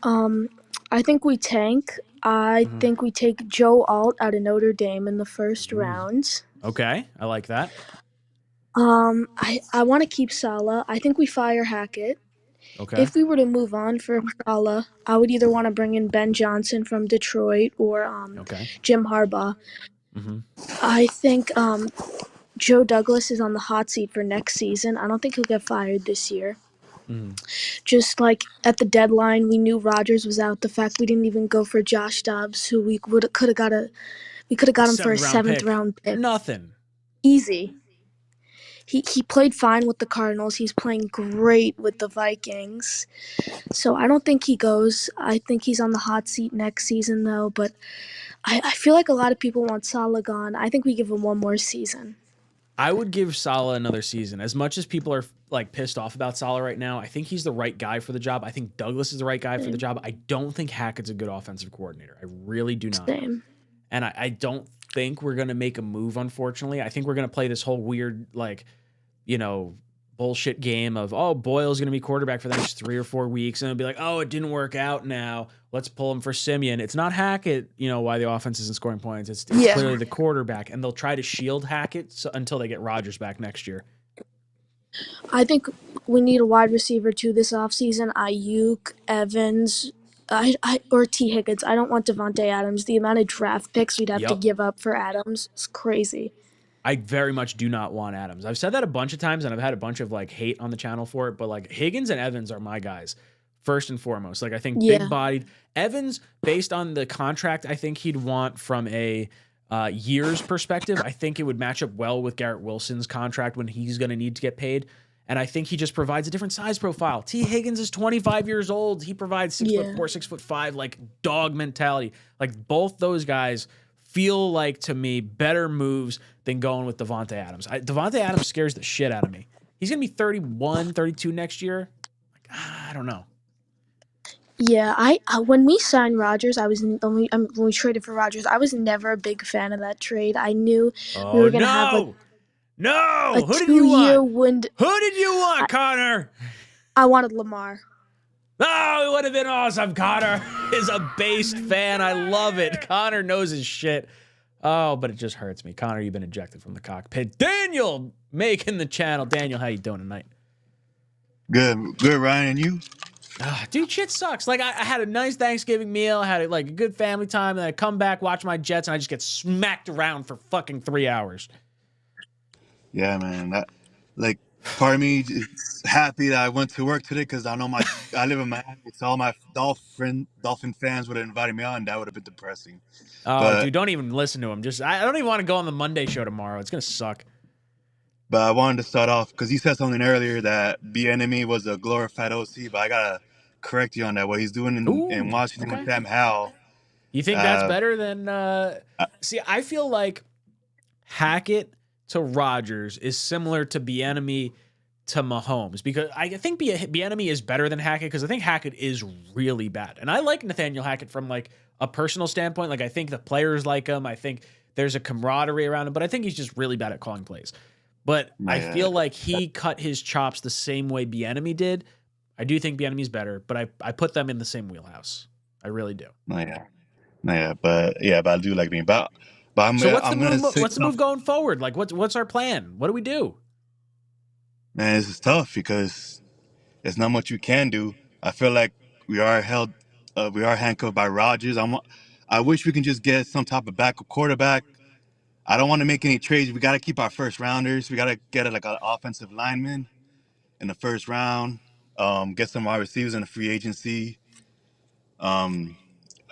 I think we tank. I think we take Joe Alt out of Notre Dame in the first round. Okay, I like that. I want to keep Salah. I think we fire Hackett. Okay. If we were to move on from Salah, I would either want to bring in Ben Johnson from Detroit or Okay. Jim Harbaugh. Mm-hmm. I think Joe Douglas is on the hot seat for next season. I don't think he'll get fired this year. Just like at the deadline, we knew Rodgers was out. The fact we didn't even go for Josh Dobbs, who we could have got him for a seventh round pick. Nothing. Easy. He played fine with the Cardinals. He's playing great with the Vikings. So I don't think he goes. I think he's on the hot seat next season, though. But I feel like a lot of people want Salah gone. I think we give him one more season. I would give Salah another season. As much as people are like pissed off about Salah right now, I think he's the right guy for the job. I think Douglas is the right guy for the job. I don't think Hackett's a good offensive coordinator. I really do not. Same. And I don't think we're going to make a move, unfortunately. I think we're going to play this whole weird, like, bullshit game of, Boyle's going to be quarterback for the next 3 or 4 weeks. And it'll be like, it didn't work out now. Let's pull him for Simeon. It's not Hackett, why the offense isn't scoring points. It's clearly the quarterback. And they'll try to shield Hackett until they get Rodgers back next year. I think we need a wide receiver too this offseason. Ayuk, Evans, or T. Higgins. I don't want Devontae Adams. The amount of draft picks we'd have to give up for Adams is crazy. I very much do not want Adams. I've said that a bunch of times, and I've had a bunch of hate on the channel for it. But Higgins and Evans are my guys first and foremost. I think big-bodied Evans, based on the contract, I think he'd want from a years perspective. I think it would match up well with Garrett Wilson's contract when he's going to need to get paid. And I think he just provides a different size profile. T. Higgins is 25 years old. He provides 6'4", 6'5", dog mentality. Both those guys feel like, to me, better moves than going with Devontae Adams. Devontae Adams scares the shit out of me. He's going to be 31, 32 next year. I don't know. Yeah, I when we signed Rodgers, when we traded for Rodgers, I was never a big fan of that trade. I knew we were going to have a Who did you want? Who did you want, I, Connor? I wanted Lamar. Oh, it would have been awesome. Connor is a based fan. I love it. Connor knows his shit. Oh, but it just hurts me. Connor, you've been ejected from the cockpit. Daniel making the channel. Daniel, how you doing tonight? Good, Ryan, and you? Dude, shit sucks. I had a nice Thanksgiving meal. I had a good family time. And then I come back, watch my Jets, and I just get smacked around for fucking 3 hours. Yeah, man. Part of me is happy that I went to work today because I know I live in Miami, so all my Dolphin fans would have invited me on. That would have been depressing. Dude, don't even listen to him. I don't even want to go on the Monday show tomorrow. It's gonna suck. But I wanted to start off because you said something earlier that Bieniemy was a glorified OC, but I gotta correct you on that. What he's doing in Washington with Sam Howell. You think that's better than? See, I feel like Hackett to Rodgers is similar to Bieniemy to Mahomes, because I think Bieniemy is better than Hackett, because I think Hackett is really bad, and I like Nathaniel Hackett from a personal standpoint. I think the players like him. I think there's a camaraderie around him, but I think he's just really bad at calling plays. But I feel like he cut his chops the same way Bieniemy did. I do think Bieniemy's better, but I put them in the same wheelhouse. I really do. But I do like being But what's the move going forward? What's our plan? What do we do? Man, this is tough because there's not much you can do. I feel like we are handcuffed by Rodgers. I wish we can just get some type of backup quarterback. I don't want to make any trades. We got to keep our first rounders. We got to get an offensive lineman in the first round. Get some wide receivers in the free agency.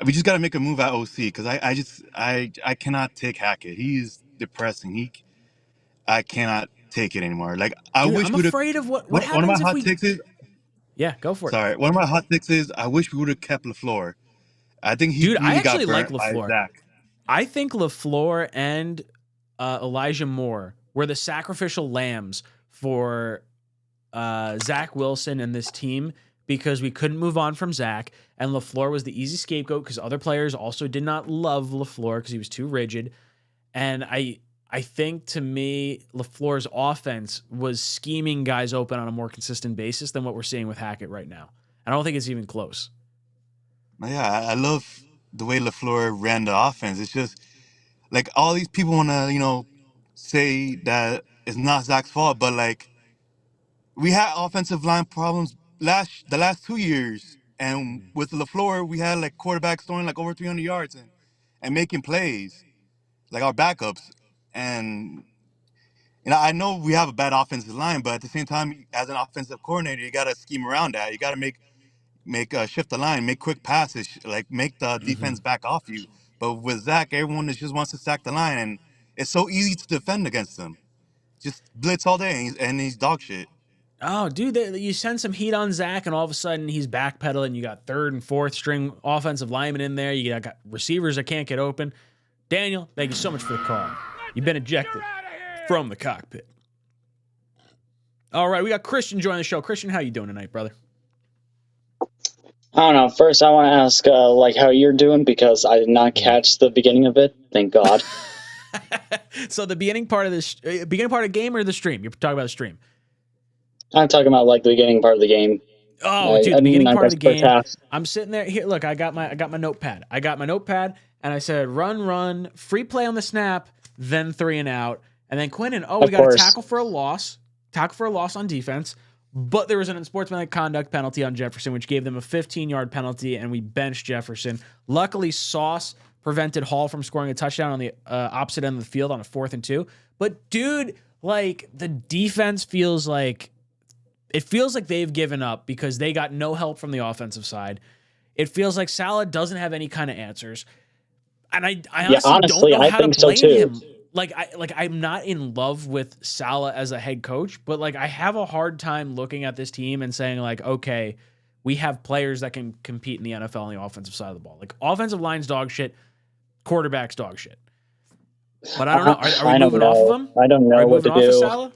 We just got to make a move at OC because I cannot take Hackett. He's depressing. I cannot take it anymore. I'm afraid of what happens. One of my hot takes is. Yeah, go for it. Sorry, one of my hot takes is I wish we would have kept LaFleur. I think he really got burnt like LaFleur. by Zach. I think LaFleur and Elijah Moore were the sacrificial lambs for Zach Wilson and this team, because we couldn't move on from Zach, and LaFleur was the easy scapegoat because other players also did not love LaFleur because he was too rigid. And I think, to me, LaFleur's offense was scheming guys open on a more consistent basis than what we're seeing with Hackett right now. I don't think it's even close. Yeah, I love the way LaFleur ran the offense. It's just like all these people want to, say that it's not Zach's fault, but like we had offensive line problems the last 2 years, and with LaFleur, we had like quarterbacks throwing like over 300 yards and making plays, like our backups. And I know we have a bad offensive line, but at the same time, as an offensive coordinator, you got to scheme around that. You got to make shift the line, make quick passes, like make the defense back off you. But with Zach, everyone just wants to stack the line, and it's so easy to defend against him. Just blitz all day, and he's dog shit. Oh, dude, you send some heat on Zach, and all of a sudden he's backpedaling. You got third and fourth string offensive linemen in there. You got receivers that can't get open. Daniel, thank you so much for the call. You've been ejected from the cockpit. All right, we got Christian joining the show. Christian, how you doing tonight, brother? I don't know. First, I want to ask how you're doing, because I did not catch the beginning of it. Thank God. So the beginning part of the game or the stream? You're talking about the stream. I'm talking about the beginning part of the game. Oh, dude, the beginning part of the game. I'm sitting there. Here, look, I got my notepad. And I said, run, free play on the snap, then 3 and out, and then Quinnen. Oh, we got a tackle for a loss on defense, but there was an unsportsmanlike conduct penalty on Jefferson, which gave them a 15-yard penalty, and we benched Jefferson. Luckily, Sauce prevented Hall from scoring a touchdown on the opposite end of the field on a 4th and 2. But dude, the defense feels like they've given up because they got no help from the offensive side. It feels like Saleh doesn't have any kind of answers. And I honestly don't know how to blame him. I'm not in love with Saleh as a head coach, but I have a hard time looking at this team and saying okay, we have players that can compete in the NFL on the offensive side of the ball. Offensive line's dog shit, quarterback's dog shit. But I don't know. Are we moving off of him? I don't know what to do.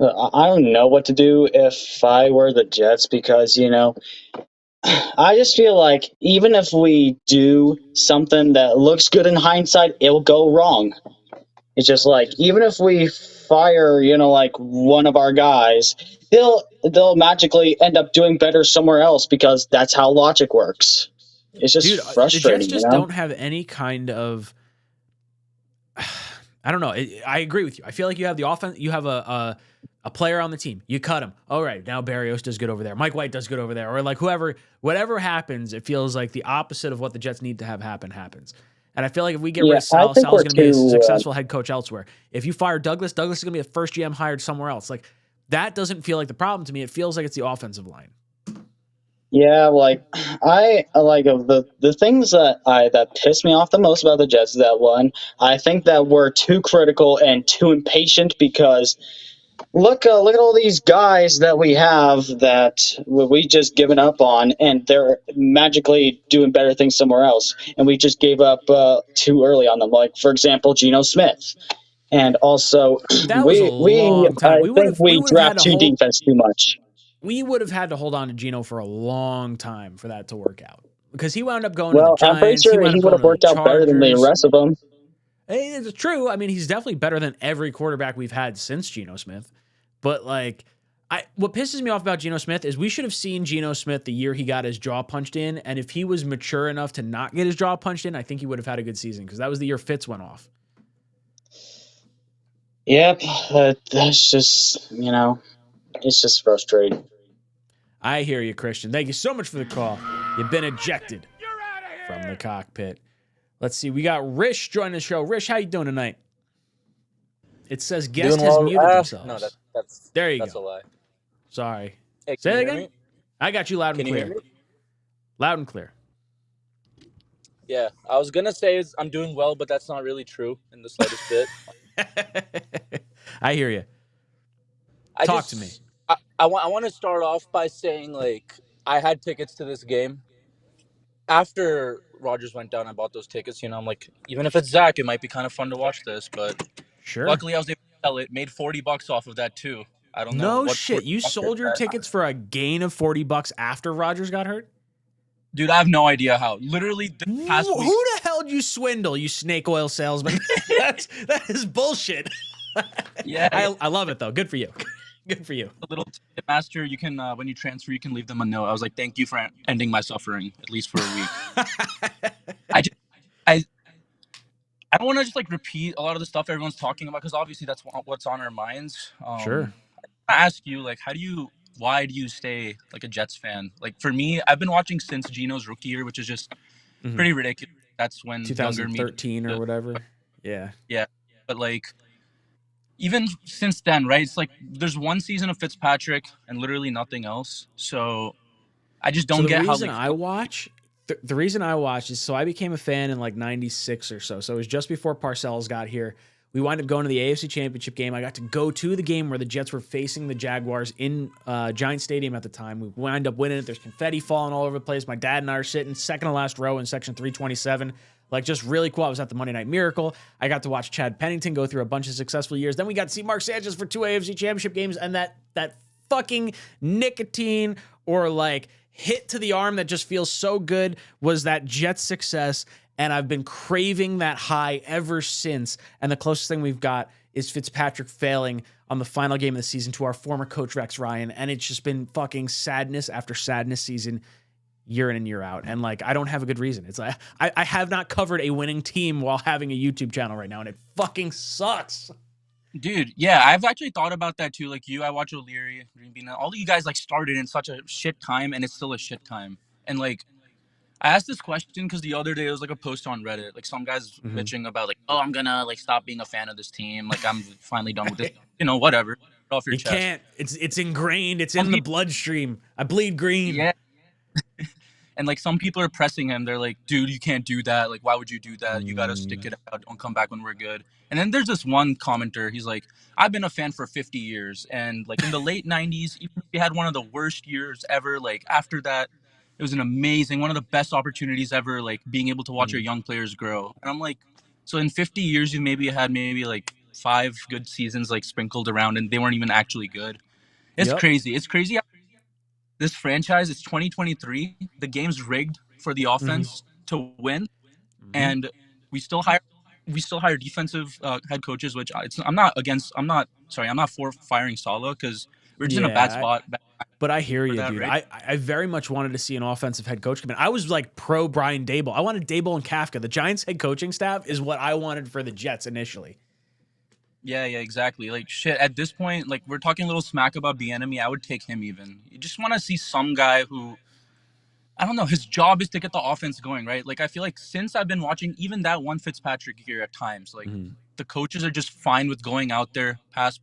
I don't know what to do if I were the Jets, because, I just feel like even if we do something that looks good in hindsight, it'll go wrong. It's just even if we fire, one of our guys, they'll magically end up doing better somewhere else, because that's how logic works. It's just frustrating. The Jets just don't have any kind of. I don't know. I agree with you. I feel like you have the offense. You have a player on the team. You cut him. All right, now Barrios does good over there. Mike White does good over there. Or whatever happens, it feels like the opposite of what the Jets need to have happen happens. And I feel like if we get rid of Saleh's going to be a successful head coach elsewhere. If you fire Douglas is going to be a first GM hired somewhere else. That doesn't feel like the problem to me. It feels like it's the offensive line. Yeah, I the things that piss me off the most about the Jets is that, one, I think that we're too critical and too impatient, because look at all these guys that we have that we just given up on, and they're magically doing better things somewhere else, and we just gave up too early on them. For example, Geno Smith. And also, that was a long time. we draft defense too much. We would have had to hold on to Geno for a long time for that to work out, because he wound up going to the Giants. I'm pretty sure he would have worked out better than the rest of them. It's true. I mean, he's definitely better than every quarterback we've had since Geno Smith. But what pisses me off about Geno Smith is we should have seen Geno Smith the year he got his jaw punched in, and if he was mature enough to not get his jaw punched in, I think he would have had a good season, because that was the year Fitz went off. Yep, that's just it's just frustrating. I hear you, Christian. Thank you so much for the call. You've been ejected from the cockpit. Let's see. We got Rish joining the show. Rish, how you doing tonight? It says guest has muted themselves. No, that's a lie. Sorry. Hey, say it again. Me? I got you loud and clear. You hear me? Loud and clear. Yeah, I was gonna say I'm doing well, but that's not really true in the slightest bit. I hear you. Talk to me. I want to start off by saying I had tickets to this game. After Rodgers went down, I bought those tickets. I'm even if it's Zach, it might be kind of fun to watch this. But sure. Luckily, I was able to sell it. Made $40 off of that too. I don't know No what shit. You sold your tickets for a gain of $40 after Rodgers got hurt? Dude, I have no idea how. Literally this past Who week. the hell did you swindle, you snake oil salesman? that is bullshit. Yeah. I love it though. Good for you. Good for you. A little tip, master, you can when you transfer, you can leave them a note. I was like, thank you for ending my suffering, at least for a week. I don't want to just like repeat a lot of the stuff everyone's talking about because obviously that's what's on our minds. Sure. I ask you, like, why do you stay like a Jets fan? Like for me, I've been watching since Gino's rookie year, which is just pretty ridiculous. That's when 2013 or whatever. Yeah. Yeah. But like even since then, right? It's like there's one season of Fitzpatrick and literally nothing else. So I just don't get how the reason I watch is so I became a fan in like 96 or so. So it was just before Parcells got here. We wound up going to the AFC Championship game. I got to go to the game where the Jets were facing the Jaguars in Giant Stadium at the time. We wound up winning it. There's confetti falling all over the place. My dad and I are sitting second to last row in section 327. Like, just really cool. I was at the Monday Night Miracle. I got to watch Chad Pennington go through a bunch of successful years. Then we got to see Mark Sanchez for 2 AFC Championship games. And that fucking nicotine or like hit to the arm that just feels so good was that Jets success. And I've been craving that high ever since. And the closest thing we've got is Fitzpatrick failing on the final game of the season to our former coach, Rex Ryan. And it's just been fucking sadness after sadness season, year in and year out. And like, I don't have a good reason. It's like, I have not covered a winning team while having a YouTube channel right now. And it fucking sucks. Dude, yeah, I've actually thought about that too. Like you, I watch O'Leary, all of you guys like started in such a shit time and it's still a shit time. And like, I asked this question because the other day it was like a post on Reddit. Like some guys bitching about like, oh, I'm gonna like stop being a fan of this team. Like I'm finally done with this. Whatever. Get off your chest. You can't. It's ingrained. It's in the bloodstream. I bleed green. Yeah. And like some people are pressing him. They're like, dude, you can't do that. Like, why would you do that? You gotta stick it out. Don't come back when we're good. And then there's this one commenter. He's like, I've been a fan for 50 years. And like in the late 90s, even if we had one of the worst years ever, like after that, it was one of the best opportunities ever, like being able to watch your young players grow. And I'm like, so in 50 years, you had like 5 good seasons like sprinkled around and they weren't even actually good. It's crazy. It's crazy. This franchise, it's 2023. The game's rigged for the offense to win. And we still hire defensive head coaches, which I'm not for firing Saleh because we're just in a bad spot. But I hear you, dude. Right? I very much wanted to see an offensive head coach come in. I was like pro Brian Daboll. I wanted Daboll and Kafka. The Giants head coaching staff is what I wanted for the Jets initially. Yeah, exactly. Like shit. At this point, like we're talking a little smack about Bieniemy. I would take him even. You just want to see some guy who, I don't know, his job is to get the offense going, right? Like I feel like since I've been watching even that one Fitzpatrick here at times, like the coaches are just fine with going out there, pass,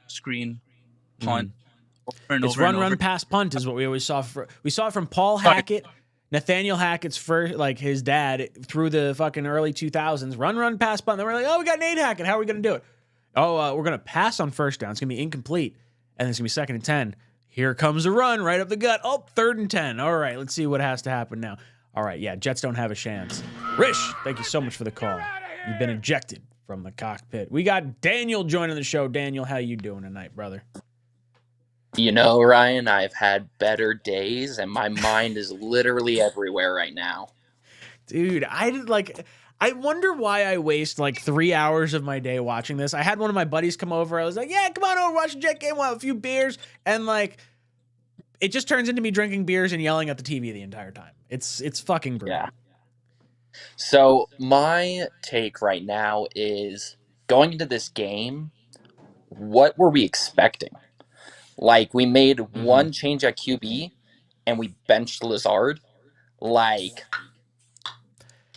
screen, punt. It's run, pass, punt is what we always saw. We saw it from Paul Hackett, Nathaniel Hackett's first, like his dad, through the fucking early 2000s. Run, pass, punt. Then we're like, oh, we got Nate Hackett. How are we going to do it? Oh, we're going to pass on first down. It's going to be incomplete. And then it's going to be 2nd and 10. Here comes a run right up the gut. Oh, 3rd and 10. All right, let's see what has to happen now. All right, yeah, Jets don't have a chance. Rish, thank you so much for the call. You've been ejected from the cockpit. We got Daniel joining the show. Daniel, how you doing tonight, brother? You know, Ryan, I've had better days, and my mind is literally everywhere right now. Dude, I wonder why I waste like 3 hours of my day watching this. I had one of my buddies come over. I was like, yeah, come on over, watch the Jet game, we'll have a few beers. And like, it just turns into me drinking beers and yelling at the TV the entire time. It's fucking brutal. Yeah. So my take right now is going into this game, what were we expecting? Like, we made one change at QB and we benched Lazard. Like,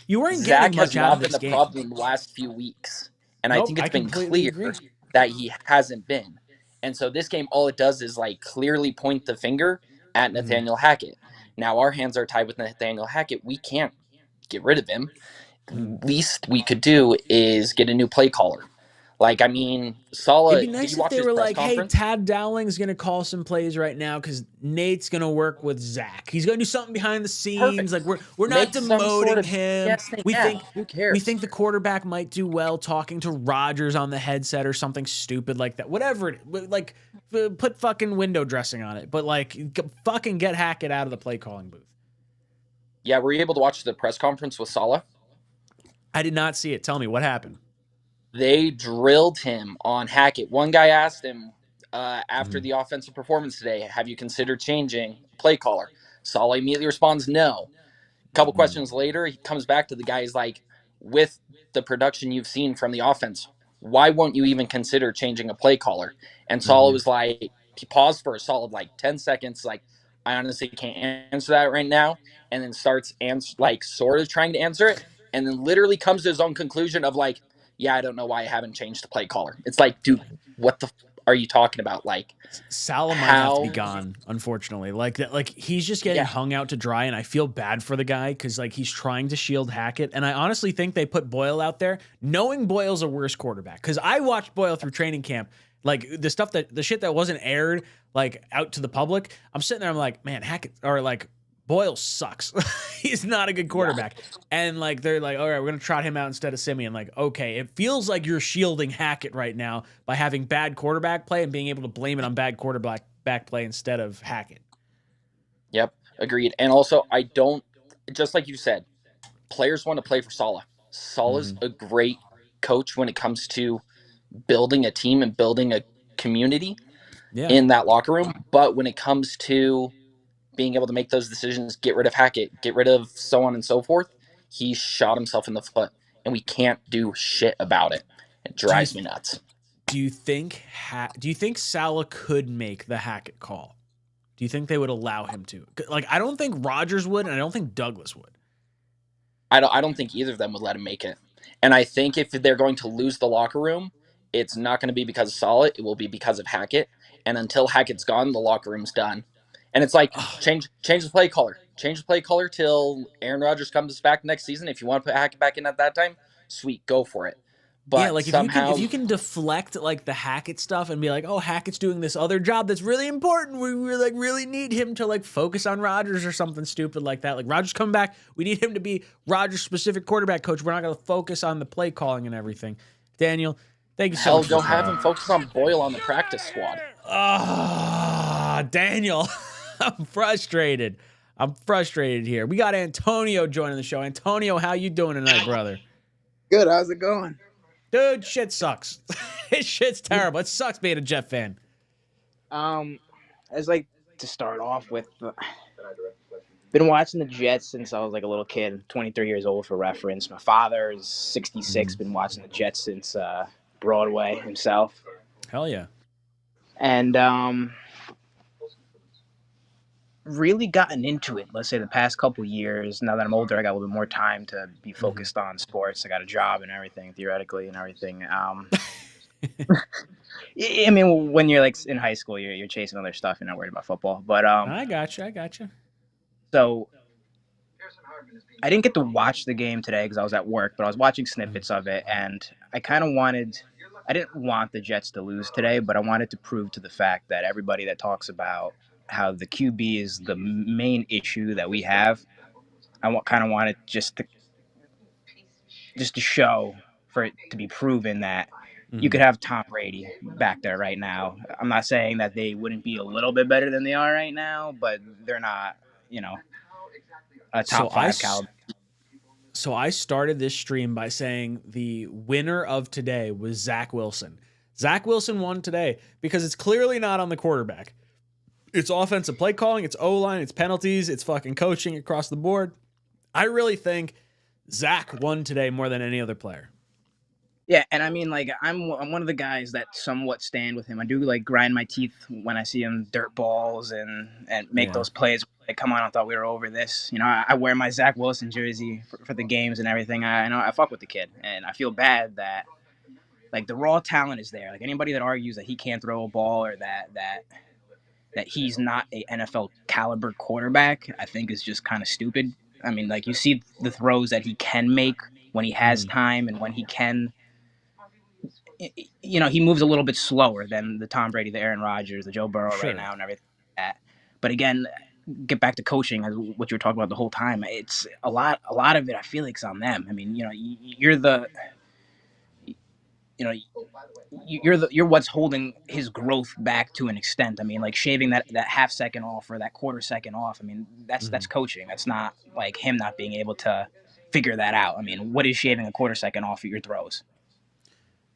you weren't Zach getting much has out not of been this the game. problem in the last few weeks. And Nope, I think it's been completely clear agree. that he hasn't been. And so this game, all it does is like clearly point the finger at Nathaniel Hackett. Now our hands are tied with Nathaniel Hackett. We can't get rid of him. Least we could do is get a new play caller. Like, I mean, It'd Saleh, be did nice you if watch they his were press like, "Hey, conference? Tad Dowling's gonna call some plays right now because Nate's gonna work with Zach. He's gonna do something behind the scenes. Perfect. Like we're not Make some sort demoting of him. BS thing. We Yeah, think who we cares? think the quarterback might do well talking to Rodgers on the headset or something stupid like that. Whatever it like, put fucking window dressing on it, but like fucking get Hackett out of the play calling booth. Yeah, were you able to watch the press conference with Saleh? I did not see it. Tell me what happened. They drilled him on Hackett. One guy asked him after Mm-hmm. the offensive performance today, have you considered changing play caller? Saleh immediately responds, no. A couple questions later, he comes back to the guy. He's like, with the production you've seen from the offense, why won't you even consider changing a play caller? And Saleh Mm-hmm. was like, he paused for a solid like 10 seconds, like, I honestly can't answer that right now. And then starts sort of trying to answer it. And then literally comes to his own conclusion of like, yeah, I don't know why I haven't changed the play caller. It's like, dude, what the are you talking about? Like, Salah might have to be how? gone, unfortunately. Like that, like he's just getting Yeah, hung out to dry, and I feel bad for the guy because like he's trying to shield Hackett, and I honestly think they put Boyle out there, knowing Boyle's a worse quarterback. Because I watched Boyle through training camp, like the shit that wasn't aired like out to the public. I'm sitting there, I'm like, man, Hackett or like Boyle sucks. He's not a good yeah. quarterback. And like they're like, all right, we're gonna trot him out instead of Simeon. Like, okay, it feels like you're shielding Hackett right now by having bad quarterback play and being able to blame it on bad quarterback back play instead of Hackett. Yep, agreed. And also, I don't, just like you said, players want to play for Saleh. Saleh's Mm-hmm. a great coach when it comes to building a team and building a community Yeah. in that locker room. But when it comes to being able to make those decisions, get rid of Hackett, get rid of so on and so forth, he shot himself in the foot, and we can't do shit about it. It Do you drives me nuts. do you think Salah could make the Hackett call? Do you think they would allow him to? Like, I don't think Rodgers would, and I don't think Douglas would. I don't think either of them would let him make it. And I think if they're going to lose the locker room, it's not going to be because of Solid. It will be because of Hackett. And until Hackett's gone, the locker room's done. And it's like Ugh. change the play color. Change the play color till Aaron Rodgers comes back next season. If you want to put Hackett back in at that time, sweet, go for it. Yeah, But like if somehow, you can deflect like the Hackett stuff and be like, oh, Hackett's doing this other job that's really important. We like really need him to like focus on Rodgers or something stupid like that. Like Rodgers coming back, we need him to be Rodgers specific quarterback coach. We're not going to focus on the play calling and everything. Daniel, thank you so hell, much go for have playing. him focus on Boyle on the practice squad. Daniel, I'm frustrated. I'm frustrated here. We got Antonio joining the show. Antonio, how you doing tonight, brother? Good. How's it going? Dude, shit sucks. This shit's terrible. It sucks being a Jet fan. I'd like to start off with. Been watching the Jets since I was like a little kid. 23 years old for reference. My father is 66. Been watching the Jets since Broadway himself. Hell yeah. And really gotten into it. Let's say the past couple years. Now that I'm older, I got a little bit more time to be focused on sports. I got a job and everything, theoretically and everything. I mean, when you're like in high school, you're chasing other stuff. You're not worried about football. But I got you. so I didn't get to watch the game today because I was at work, but I was watching snippets of it, and I kind of wanted. I didn't want the Jets to lose today, but I wanted to prove to the fact that everybody that talks about how the QB is the main issue that we have, kind of wanted just to show for it to be proven that you could have Tom Brady back there right now. I'm not saying that they wouldn't be a little bit better than they are right now, but they're not, a top five caliber. So I started this stream by saying the winner of today was Zach Wilson. Zach Wilson won today because it's clearly not on the quarterback. It's offensive play calling, it's O-line, it's penalties, it's fucking coaching across the board. I really think Zach won today more than any other player. Yeah, and I mean, like, I'm one of the guys that somewhat stand with him. I do, like, grind my teeth when I see him dirt balls and make those plays. Like, come on, I thought we were over this. I wear my Zach Wilson jersey for the games and everything. I fuck with the kid, and I feel bad that, like, the raw talent is there. Like, anybody that argues that he can't throw a ball or that he's not a NFL caliber quarterback, I think is just kind of stupid. I mean, like, you see the throws that he can make when he has time and when he can he moves a little bit slower than the Tom Brady, the Aaron Rodgers, the Joe Burrow right Sure. now, and everything like that. But again, get back to coaching, what you were talking about the whole time. It's a lot of it. I feel like it's on them. I mean, you're the, you know, you're what's holding his growth back to an extent. I mean, like shaving that half second off or that quarter second off. I mean, that's coaching. That's not like him not being able to figure that out. I mean, what is shaving a quarter second off of your throws?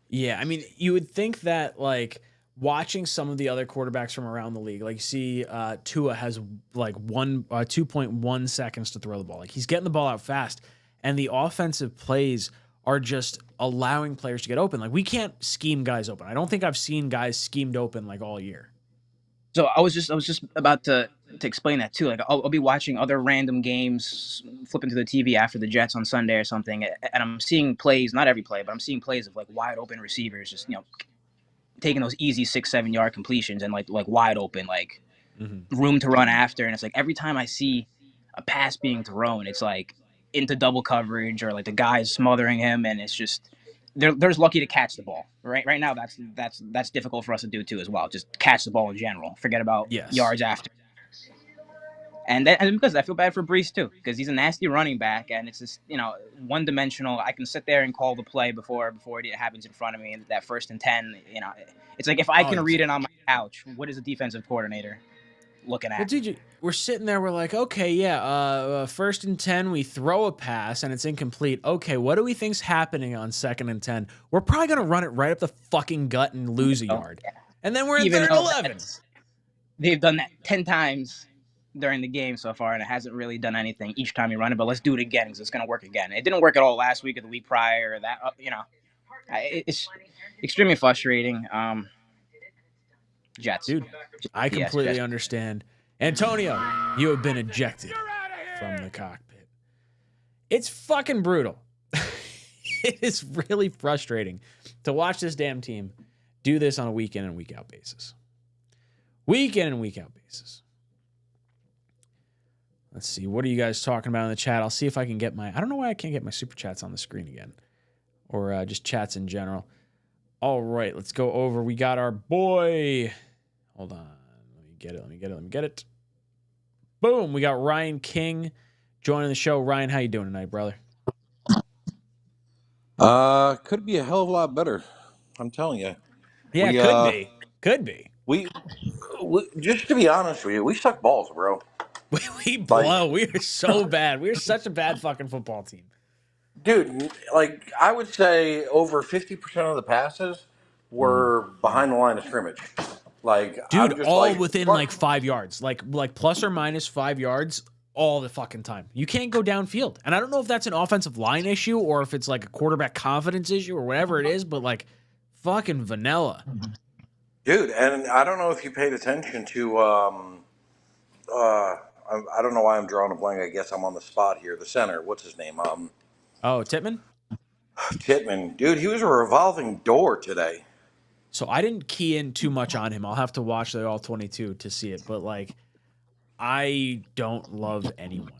Yeah, I mean, you would think that like watching some of the other quarterbacks from around the league, like you see Tua has like 2.1 seconds to throw the ball. Like he's getting the ball out fast, and the offensive plays are just allowing players to get open. Like we can't scheme guys open. I don't think I've seen guys schemed open like all year. So I was just about to explain that too. Like I'll be watching other random games, flipping to the TV after the Jets on Sunday or something, and I'm seeing plays. Not every play, but I'm seeing plays of like wide open receivers, just taking those easy 6-7 yard completions and like wide open, like room to run after. And it's like every time I see a pass being thrown, it's like into double coverage or like the guy's smothering him, and it's just there's lucky to catch the ball. Right now, that's difficult for us to do too as well. Just catch the ball in general. Forget about Yes. yards after. And because I feel bad for Brees too, because he's a nasty running back, and it's just one dimensional. I can sit there and call the play before it happens in front of me, and that 1st and 10. It's like if I can read it on my couch, what is a defensive coordinator looking Well, at? dude, we're sitting there. We're like, okay, yeah, 1st and 10, we throw a pass and it's incomplete. Okay, what do we think's happening on 2nd and 10? We're probably gonna run it right up the fucking gut and lose a yard, and then we're in Even 3rd and though 11. they've done that 10 times during the game so far, and it hasn't really done anything each time you run it. But let's do it again because it's going to work again. It didn't work at all last week or the week prior. Or that it's extremely frustrating. Jets, Dude, I completely Jets. understand. Antonio, you have been ejected from the cockpit. It's fucking brutal. It is really frustrating to watch this damn team do this on a week in and week out basis. Week in and week out basis. Let's see. What are you guys talking about in the chat? I'll see if I can get I don't know why I can't get my super chats on the screen again. Or just chats in general. All right, let's go over. We got our boy. Hold on. Let me get it. Boom. We got Ryan King joining the show. Ryan, how you doing tonight, brother? Could be a hell of a lot better. I'm telling you. Yeah, could be. We just to be honest with you, we suck balls, bro. We blow. We are so bad. We are such a bad fucking football team. Dude, like I would say over 50% of the passes were behind the line of scrimmage. Like Dude, I'm just all like within like 5 yards. Like plus or minus 5 yards all the fucking time. You can't go downfield. And I don't know if that's an offensive line issue or if it's like a quarterback confidence issue or whatever it is, but like fucking vanilla. dude, and I don't know if you paid attention to I don't know why I'm drawing a blank. I guess I'm on the spot here. The center, what's his name? Oh, Tittman? Titman. Dude, he was a revolving door today. So I didn't key in too much on him. I'll have to watch the all 22 to see it, but like I don't love anyone.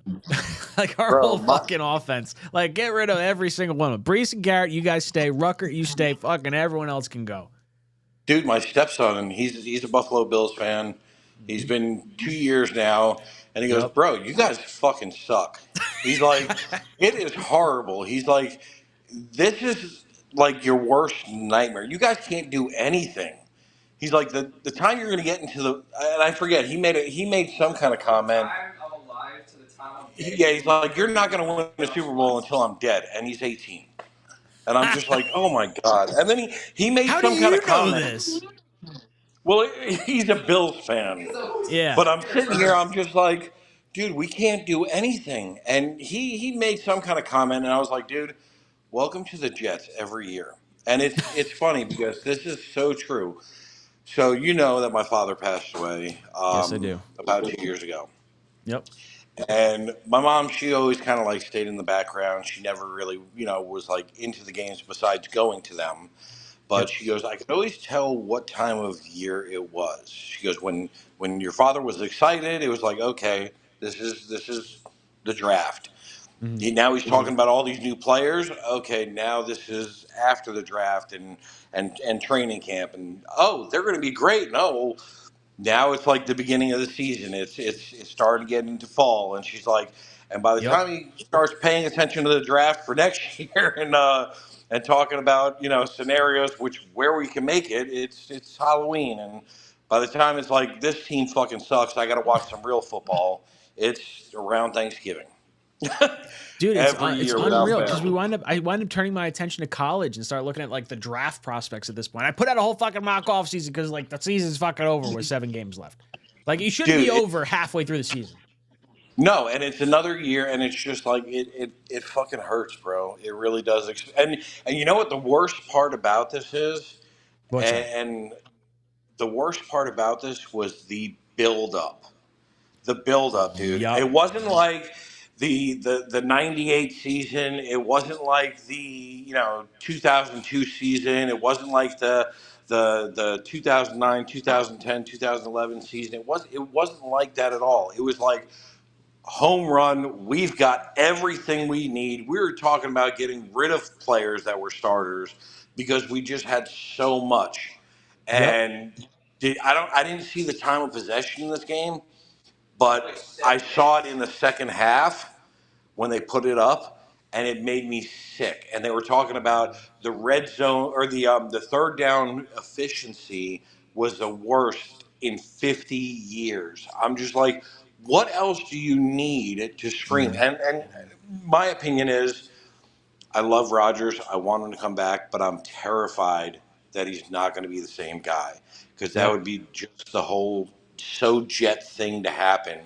Like our whole fucking offense. Like get rid of every single one of them. Brees and Garrett, you guys stay. Rucker, you stay. Fucking everyone else can go. Dude, my stepson, he's a Buffalo Bills fan. He's been 2 years now, and he goes, Yep. "Bro, you guys fucking suck." He's like, "It is horrible." He's like, "This is like your worst nightmare. You guys can't do anything." He's like, "The time you're going to get into the," and I forget. He made some kind of comment. Yeah, he's like, "You're not going to win the Super Bowl until I'm dead," and he's 18. And I'm just like, "Oh my god!" And then he made How do some kind you of know comment. this? Well, he's a Bills fan. Yeah. But I'm sitting here, I'm just like, dude, we can't do anything. And he made some kind of comment, and I was like, dude, welcome to the Jets every year. And it's funny because this is so true. So you know that my father passed away Yes, I do. about 2 years ago. Yep. And my mom, she always kind of like stayed in the background. She never really, was like into the games besides going to them. But Yep. she goes, I could always tell what time of year it was. She goes, when your father was excited, it was like, okay, this is the draft. Now he's talking about all these new players. Okay, now this is after the draft and training camp, and they're going to be great. No, now it's like the beginning of the season. It's starting to get into fall, and she's like, and by the Yep. time he starts paying attention to the draft for next year and talking about scenarios where we can make it, it's Halloween, and by the time it's like this team fucking sucks, I got to watch some real football. It's around Thanksgiving. Dude, Every it's year without unreal because fail. I wind up turning my attention to college and start looking at like the draft prospects at this point. I put out a whole fucking mock off season because like the season's fucking over with 7 games left. Like you shouldn't Dude, be over halfway through the season. no, and it's another year, and it's just like it fucking hurts, bro. It really does. And you know what the worst part about this is, What's that? and the worst part about this was the build up. The build up, dude. Yup. It wasn't like the 98 season. It wasn't like the 2002 season. It wasn't like the 2009, 2010, 2011 season. It wasn't like that at all. It was like home run. We've got everything we need. We were talking about getting rid of players that were starters because we just had so much. Yep. And I didn't see the time of possession in this game, but I saw it in the second half when they put it up, and it made me sick. And they were talking about the red zone or the third down efficiency was the worst in 50 years. I'm just like, what else do you need to scream? And my opinion is, I love Rodgers. I want him to come back, but I'm terrified that he's not going to be the same guy because that Yep. would be just the whole so jet thing to happen.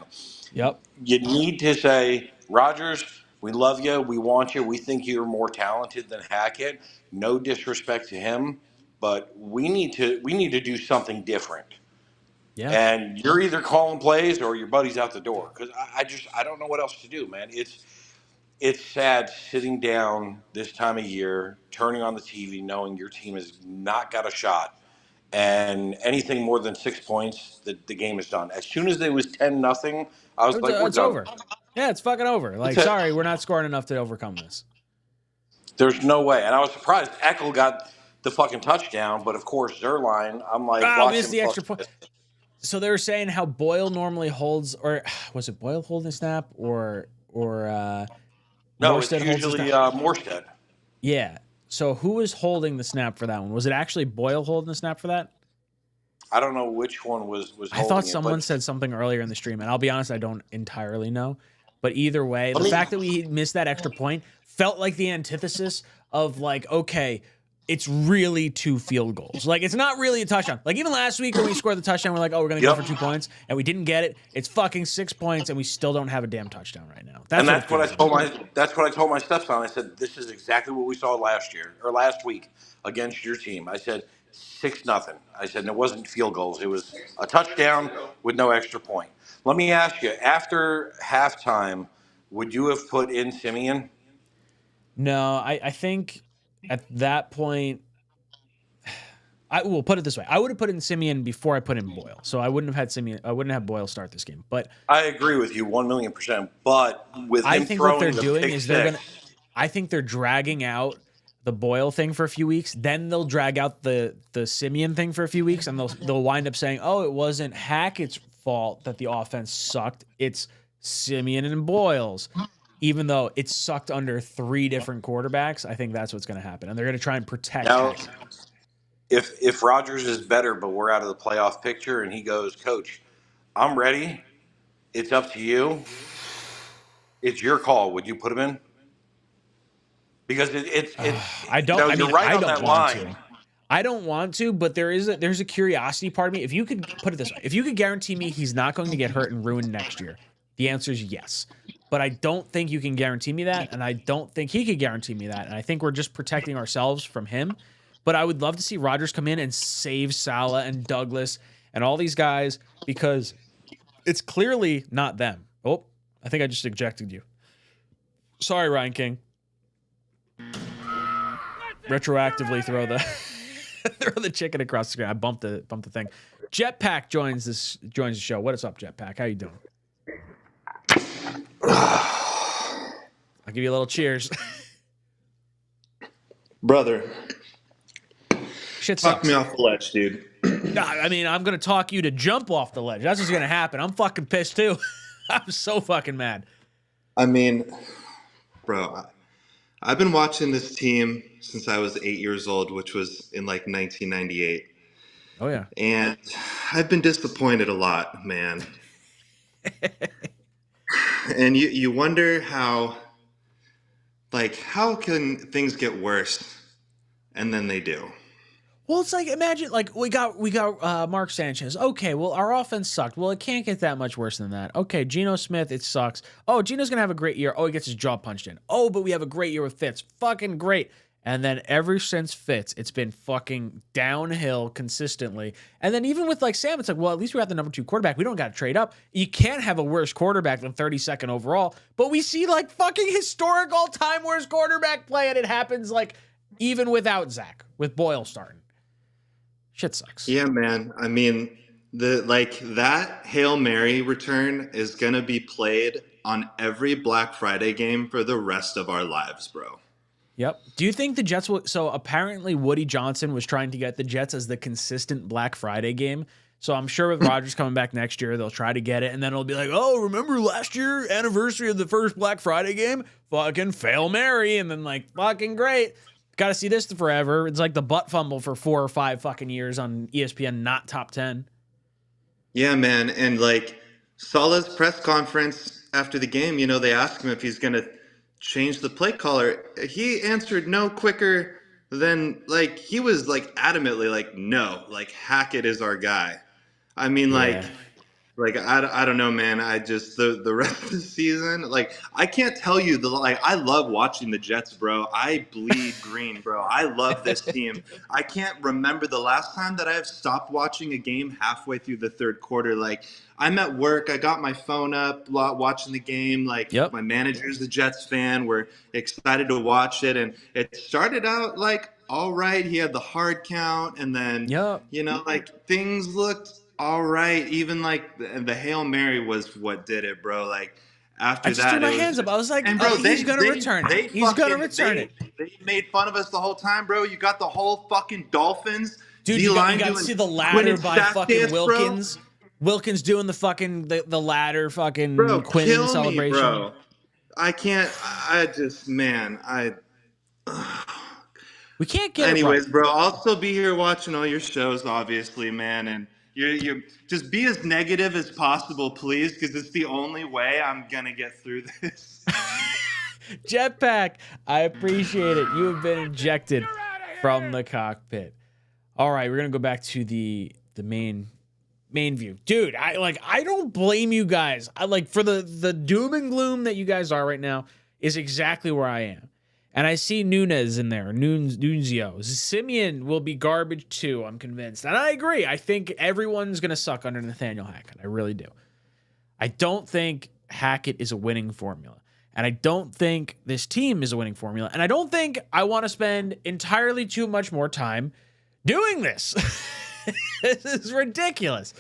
Yep. You need to say, Rodgers, we love you. We want you. We think you're more talented than Hackett. No disrespect to him, but we need to do something different. Yeah. And you're either calling plays or your buddy's out the door because I don't know what else to do, man. It's sad sitting down this time of year, turning on the TV, knowing your team has not got a shot, and anything more than 6 points, the game is done. As soon as it was 10-0, I was like, we're It's done. over. Yeah, it's fucking over. Like, That's it. sorry, we're not scoring enough to overcome this. There's no way. And I was surprised Eckel got the fucking touchdown, but of course Zerline, I'm like, watch Missed him the extra fucking. point. So they were saying how Boyle normally holds, or was it Boyle holding the snap, or No, it's Morstead holds the usually snap? Morstead. Yeah. So who was holding the snap for that one? Was it actually Boyle holding the snap for that? I don't know which one was holding I thought it, someone but said something earlier in the stream, and I'll be honest, I don't entirely know. But either way, Let the me- fact that we missed that extra point felt like the antithesis of like, okay, it's really 2 field goals. Like, it's not really a touchdown. Like, even last week when we scored the touchdown, we're like, oh, we're going to go Yep. for 2 points, and we didn't get it. It's fucking 6 points, and we still don't have a damn touchdown right now. and That's what I told my stepson. I said, this is exactly what we saw last week against your team. I said 6-0. I said, and it wasn't field goals. It was a touchdown with no extra point. Let me ask you, after halftime, would you have put in Simeon? No, I think at that point, I will put it this way. I would have put in Simeon before I put in Boyle. So I wouldn't have had Simeon. I wouldn't have Boyle start this game. But I agree with you 1,000,000%. But with I him think what they're throwing the doing pick is they're six, gonna. I think they're dragging out the Boyle thing for a few weeks. Then they'll drag out the Simeon thing for a few weeks, and they'll wind up saying, "Oh, it wasn't Hackett's fault that the offense sucked. It's Simeon and Boyle's." Even though it sucked under 3 different quarterbacks, I think that's what's going to happen, and they're going to try and protect now Hackett. if Rodgers is better, but we're out of the playoff picture, and he goes, Coach, I'm ready. It's up to you. It's your call. Would you put him in? Because it's I don't. I you're mean, right I on don't that want line. to. I don't want to, but there's a curiosity part of me. If you could put it this way, if you could guarantee me he's not going to get hurt and ruined next year, the answer is yes. But I don't think you can guarantee me that, and I don't think he could guarantee me that. And I think we're just protecting ourselves from him. But I would love to see Rodgers come in and save Salah and Douglas and all these guys because it's clearly not them. Oh, I think I just ejected you. Sorry, Ryan King. Retroactively throw the chicken across the screen. I bumped the thing. Jetpack joins the show. What is up, Jetpack? How you doing? I'll give you a little cheers. Brother, Shit talk me sucks. off the ledge, dude. No, I mean, I'm going to talk you to jump off the ledge. That's what's going to happen. I'm fucking pissed too. I'm so fucking mad. I mean, bro, I've been watching this team since I was 8 years old, which was in like 1998. Oh, yeah. And I've been disappointed a lot, man. And you wonder how can things get worse? And then they do. Well, it's like, imagine, like, we got Mark Sanchez. Okay, well, our offense sucked. Well, it can't get that much worse than that. Okay, Geno Smith, it sucks. Oh, Geno's going to have a great year. Oh, he gets his jaw punched in. Oh, but we have a great year with Fitz. Fucking great. And then ever since Fitz, it's been fucking downhill consistently. And then even with, like, Sam, it's like, well, at least we got the number 2 quarterback. We don't got to trade up. You can't have a worse quarterback than 32nd overall. But we see, like, fucking historic all-time worst quarterback play, and it happens, like, even without Zach, with Boyle starting. Shit sucks. Yeah, man. I mean, that Hail Mary return is gonna be played on every Black Friday game for the rest of our lives, bro. Yep. Do you think the Jets will? So apparently Woody Johnson was trying to get the Jets as the consistent Black Friday game. So I'm sure with Rodgers coming back next year, they'll try to get it. And then it'll be like, oh, remember last year, anniversary of the first Black Friday game? Fucking Hail Mary. And then like, fucking great. Got to see this forever. It's like the butt fumble for 4 or 5 fucking years on ESPN, not top 10. Yeah, man. And like Salah's press conference after the game, they asked him if he's going to change the play caller. He answered no quicker than he was adamantly no, Hackett is our guy. I mean, Yeah. I don't know, man. I just the rest of the season, I can't tell you I love watching the Jets, bro. I bleed green, bro. I love this team. I can't remember the last time that I've stopped watching a game halfway through the third quarter. I'm at work, I got my phone up, watching the game. Yep. My manager's a Jets fan. We're excited to watch it, and it started out all right. He had the hard count, and then Yep. things looked all right. Even the Hail Mary was what did it, bro. After I just that, threw my hands up. I was like, and bro, he's going to return it. He's going to return it. They made fun of us the whole time, bro. You got the whole fucking Dolphins. Dude, you got to see the ladder by fucking Wilkins. Bro. Wilkins doing the fucking the ladder fucking bro, Quinn kill celebration. Me, bro. I can't. We can't get Anyways, it right. bro, I'll still be here watching all your shows, obviously, man. And you just be as negative as possible, please, because it's the only way I'm gonna get through this. Jetpack, I appreciate it. You have been ejected from the cockpit. All right, we're gonna go back to the main view, dude. I don't blame you guys. For the doom and gloom that you guys are right now is exactly where I am. And I see Nunez in there, Nunzio. Simeon will be garbage too, I'm convinced. And I agree. I think everyone's going to suck under Nathaniel Hackett. I really do. I don't think Hackett is a winning formula. And I don't think this team is a winning formula. And I don't think I want to spend entirely too much more time doing this. This is ridiculous.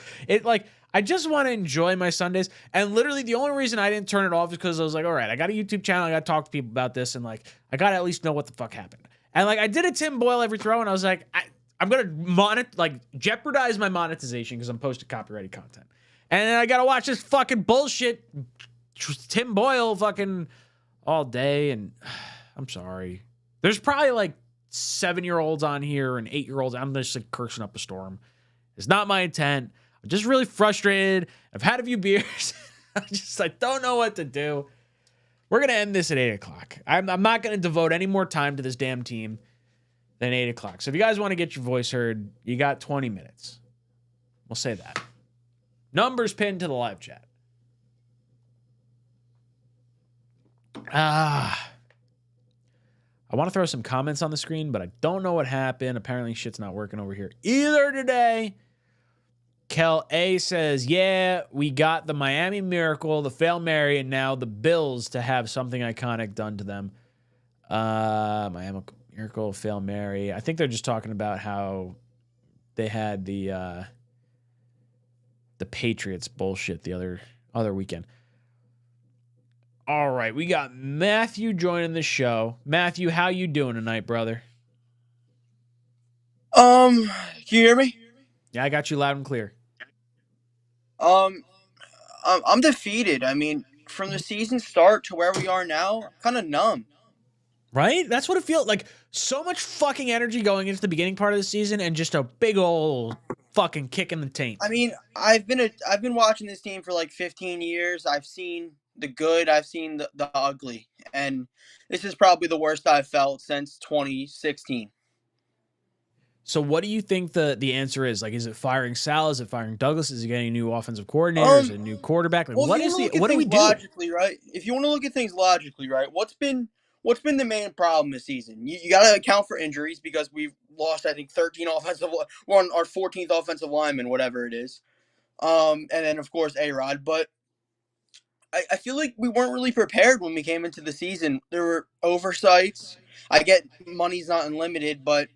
I just want to enjoy my Sundays. And literally the only reason I didn't turn it off is because I was like, all right, I got a YouTube channel. I got to talk to people about this. And I got to at least know what the fuck happened. And I did a Tim Boyle every throw. And I was like, I'm going to jeopardize my monetization because I'm posting copyrighted content. And then I got to watch this fucking bullshit Tim Boyle fucking all day. And I'm sorry. There's probably 7-year-olds on here and 8-year-olds. I'm just cursing up a storm. It's not my intent. I'm just really frustrated. I've had a few beers. I don't know what to do. We're going to end this at 8 o'clock. I'm not going to devote any more time to this damn team than 8 o'clock. So if you guys want to get your voice heard, you got 20 minutes. We'll say that. Numbers pinned to the live chat. I want to throw some comments on the screen, but I don't know what happened. Apparently shit's not working over here either today. Kel A says, yeah, we got the Miami Miracle, the Hail Mary, and now the Bills to have something iconic done to them. Miami Miracle, Hail Mary. I think they're just talking about how they had the Patriots bullshit the other weekend. All right, we got Matthew joining the show. Matthew, how you doing tonight, brother? Can you hear me? Yeah, I got you loud and clear. Um, I'm defeated. I mean, from the season start to where we are now, I'm kind of numb. Right? That's what it feels like. So much fucking energy going into the beginning part of the season and just a big old fucking kick in the taint. I mean, I've been watching this team for like 15 years. I've seen the good, I've seen the ugly, and this is probably the worst I've felt since 2016. So what do you think the answer is? Like, is it firing Sal? Is it firing Douglas? Is it getting a new offensive coordinator? Is it a new quarterback? Like, Well, if what you is want to the look at what do we things do? logically, right? If you want to look at things logically, right? What's been the main problem this season? You got to account for injuries because we've lost, I think, 13 offensive, we're on our 14th offensive lineman, whatever it is. And then of course A-Rod, but I feel like we weren't really prepared when we came into the season. There were oversights. I get money's not unlimited, but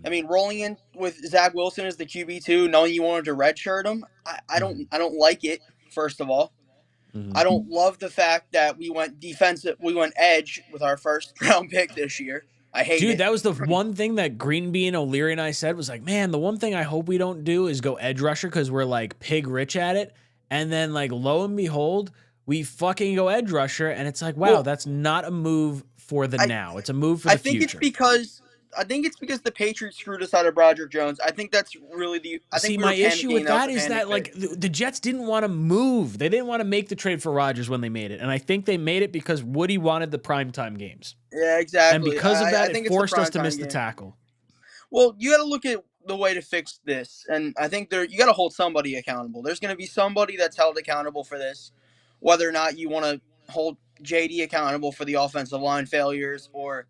I mean, rolling in with Zach Wilson as the QB2, knowing you wanted to redshirt him, I don't like it. First of all, I don't love the fact that we went defensive, we went edge with our first round pick this year. I hate Dude, it. that was the one thing that Greenbean, O'Leary, and I said was like, man, the one thing I hope we don't do is go edge rusher because we're like pig rich at it. And then, like, lo and behold, we fucking go edge rusher, and it's like, wow, Well, that's not a move for the I now. It's a move for I the think it's future. because the Patriots screwed us out of Broderick Jones. I think that's really I think See, we were my issue panicking, with and that was that a is panic that bid. like the Jets didn't want to move. They didn't want to make the trade for Rodgers when they made it, and I think they made it because Woody wanted the primetime games, Yeah, and exactly. because of I that, it think it's the forced us to miss primetime the game. tackle. Well, you got to look at the way to fix this, and I think you got to hold somebody accountable. There's going to be somebody that's held accountable for this, whether or not you want to hold JD accountable for the offensive line failures or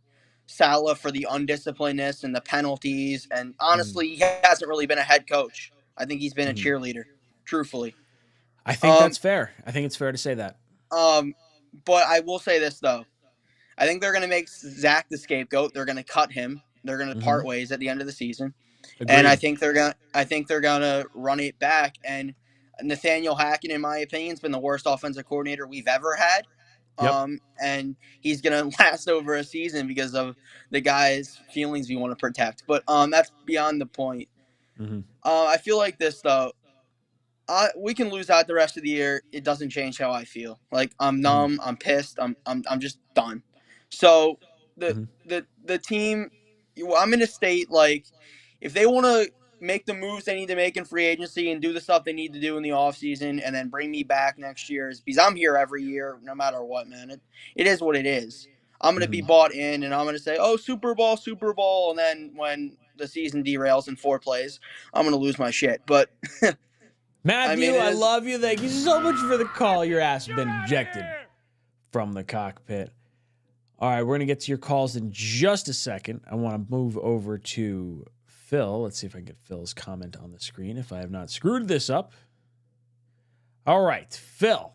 Salah for the undisciplinedness and the penalties. And Mhm. honestly, he hasn't really been a head coach. I think he's been a Mhm. cheerleader, truthfully. I think Um, that's fair. I think it's fair to say that. um, but I will say this though. I think they're going to make Zach the scapegoat. They're going to cut him. They're going to Hmm. part ways at the end of the season. And I Agreed. think they're gonna run it back. And Nathaniel Hackett, in my opinion, has been the worst offensive coordinator we've ever had. Yep. And he's gonna last over a season because of the guy's feelings we want to protect. But that's beyond the point. Hmm. I feel like this though. We can lose out the rest of the year. It doesn't change how I feel. Like I'm Hmm. numb. I'm pissed. I'm just done. So the Hmm. the team, I'm in a state like if they want to make the moves they need to make in free agency and do the stuff they need to do in the offseason and then bring me back next year is because I'm here every year no matter what, man. It is what it is. I'm going to be Hmm. bought in and I'm going to say, "Oh, Super Bowl," and then when the season derails in 4 plays, I'm going to lose my shit. But I mean, Matthew, it I is. love you. Thank you so much for the call. Your ass has been ejected from the cockpit. All right, we're going to get to your calls in just a second. I want to move over to Phil. Let's see if I can get Phil's comment on the screen if I have not screwed this up. All right, Phil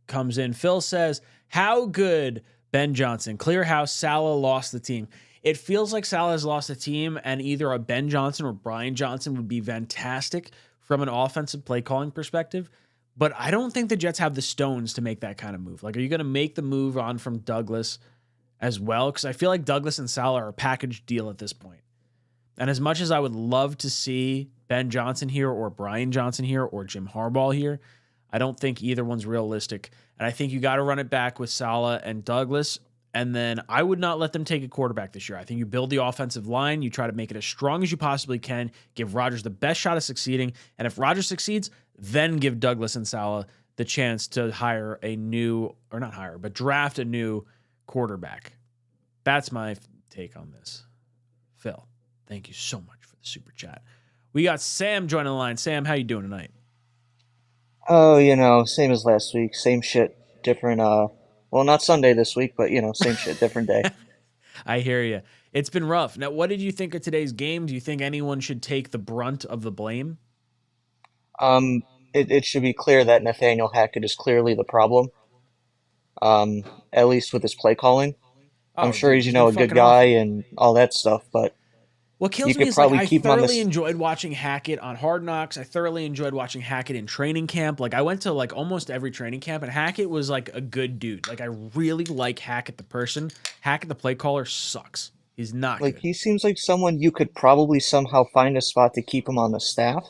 comes in. Phil says, how good Ben Johnson? Clear house, Salah lost the team. It feels like Salah has lost the team, and either a Ben Johnson or Brian Johnson would be fantastic from an offensive play calling perspective. But I don't think the Jets have the stones to make that kind of move. Like, are you going to make the move on from Douglas as well? Because I feel like Douglas and Salah are a package deal at this point. And as much as I would love to see Ben Johnson here or Brian Johnson here or Jim Harbaugh here, I don't think either one's realistic. And I think you got to run it back with Salah and Douglas. And then I would not let them take a quarterback this year. I think you build the offensive line. You try to make it as strong as you possibly can. Give Rodgers the best shot of succeeding. And if Rodgers succeeds, then give Douglas and Salah the chance to hire a new, or not hire, but draft a new quarterback. That's my take on this. Phil, thank you so much for the super chat. We got Sam joining the line. Sam, how you doing tonight? Oh, same as last week. Same shit, different, well, not Sunday this week, but, same shit, different day. I hear you. It's been rough. Now, what did you think of today's game? Do you think anyone should take the brunt of the blame? Um, it should be clear that Nathaniel Hackett is clearly the problem, at least with his play calling. I'm Oh, sure dude, he's, he's been a good fucking guy awful. and all that stuff, but What kills You me could is like probably I keep him on thoroughly this. enjoyed watching Hackett on Hard Knocks. I thoroughly enjoyed watching Hackett in training camp. Like I went to like almost every training camp, and Hackett was like a good dude. Like I really like Hackett the person. Hackett the play caller sucks. He's not Like good. he seems like someone you could probably somehow find a spot to keep him on the staff,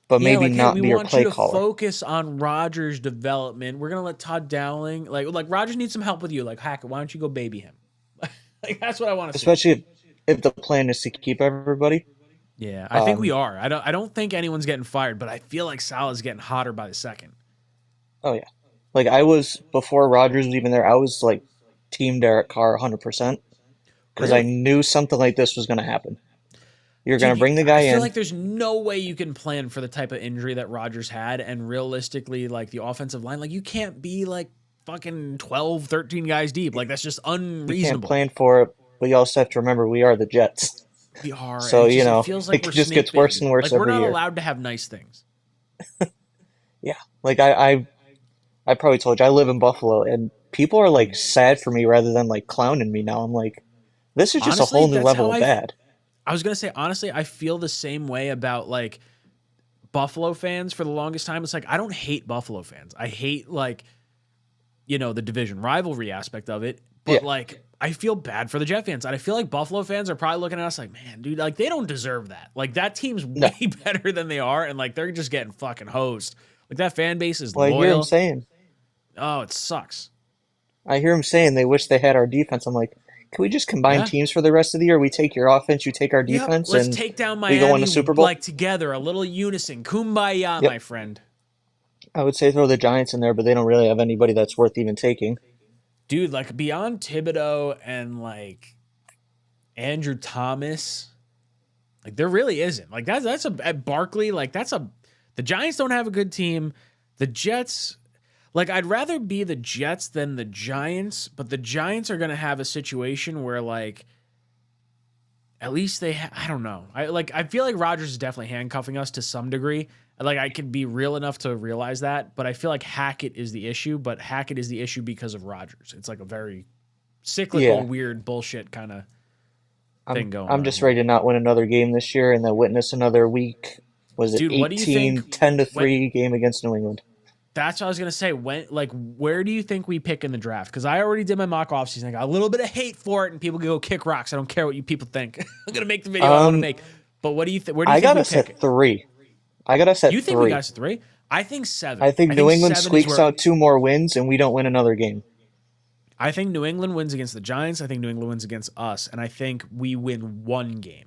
but Yeah, maybe like hey, not we be your want you play to caller. focus on Rodgers' development. We're gonna let Todd Dowling like Rodgers needs some help with you. Like Hackett, why don't you go baby him? Like that's what I want to see. Especially if the plan is to keep everybody. Yeah, I think we Um, are. I don't think anyone's getting fired, but I feel like Salah's getting hotter by the second. oh yeah. Like I was before Rodgers was even there. I was like team Derek Carr 100% because I Really? knew something like this was going to happen. You're going Dude, to bring the I guy feel in. like there's no way you can plan for the type of injury that Rodgers had, and realistically, like the offensive line, like you can't be like fucking 12, 13 guys deep. Like that's just You can't unreasonable. plan for it, but you also have to remember we are the Jets. We are, and So, it feels like it we're just snake gets worse bitten. and worse Like we're every not year. allowed to have nice things. Yeah. Like I probably told you I live in Buffalo and people are like sad for me rather than like clowning me now. I'm like, this is just a Honestly, whole new that's level how of bad. I was gonna say honestly, I feel the same way about like Buffalo fans for the longest time. It's like I don't hate Buffalo fans. I hate like the division rivalry aspect of it, Yeah. but like I feel bad for the Jet fans. And I feel like Buffalo fans are probably looking at us like, man, dude, like they don't deserve that. Like that team's No. way better than they are, and like they're just getting fucking hosed. Like that fan base is Well, loyal. Oh, it sucks. I hear him saying they wish they had our defense. I'm like, can we just combine Yeah. teams for the rest of the year? We take your offense, you take our Yep. defense, Let's and take down we go win the Miami Super Bowl? like together, a little unison. Kumbaya, Yep. my friend. I would say throw the Giants in there, but they don't really have anybody that's worth even taking. Dude, like beyond Thibodeau and like Andrew Thomas, like there really isn't. Like that's at Barkley, like the Giants don't have a good team. The Jets, like I'd rather be the Jets than the Giants, but the Giants are going to have a situation where like at least I don't know. I feel like Rodgers is definitely handcuffing us to some degree. Like I can be real enough to realize that, but I feel like Hackett is the issue, but Hackett is the issue because of Rodgers. It's like a very cyclical, Yeah. weird bullshit kind of thing going I'm on just here. ready to not win another game this year and then witness another week. Was it Dude, what do you 18, think 10-3 game against New England? That's what I was gonna say. Where do you think we pick in the draft? Because I already did my mock offseason. I got a little bit of hate for it, and people can go kick rocks. I don't care what you people think. I'm gonna make the video I want to make. But what do you think? Where do you I think got we us pick at it? 3. I got us at You think we 3. got us at 3? I think 7. I think New England 7 is squeaks where out 2 more wins and we don't win another game. I think New England wins against the Giants. I think New England wins against us, and I think we win one game.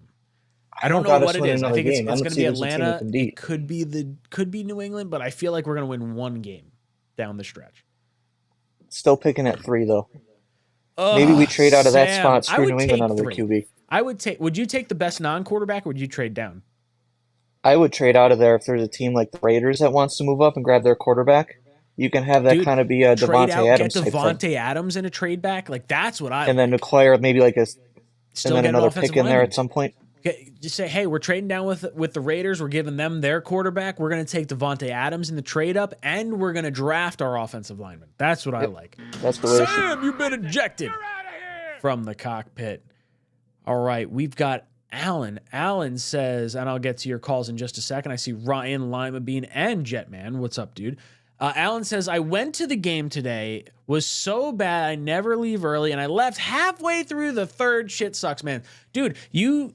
I don't know got us what it winning is. I another think game. I it's don't going to see be it as a team that Atlanta. can beat. It could be New England, but I feel like we're going to win one game down the stretch. Still picking at 3 though. Ugh, Maybe we trade out of that Sam, spot, I screw would New England take out of their 3. QB. Would you take the best non-quarterback, or would you trade down? I would trade out of there if there's a team like the Raiders that wants to move up and grab their quarterback. You can have that Dude, kind of be a trade Devontae out, Adams get type thing. Devontae Adams in a trade back. Like that's what I And then like. acquire maybe like Still and then get an another offensive pick in there lineman. at some point. Just say, hey, we're trading down with the Raiders. We're giving them their quarterback. We're going to take Devontae Adams in the trade up, and we're going to draft our offensive lineman. That's what I like. That's the way it should. Sam, you've been ejected from the cockpit. All right, we've got Alan. Alan says, and I'll get to your calls in just a second. I see Ryan, Lima Bean, and Jetman. What's up, dude? Alan says, I went to the game today, was so bad I never leave early, and I left halfway through the third. Shit sucks, man. Dude, you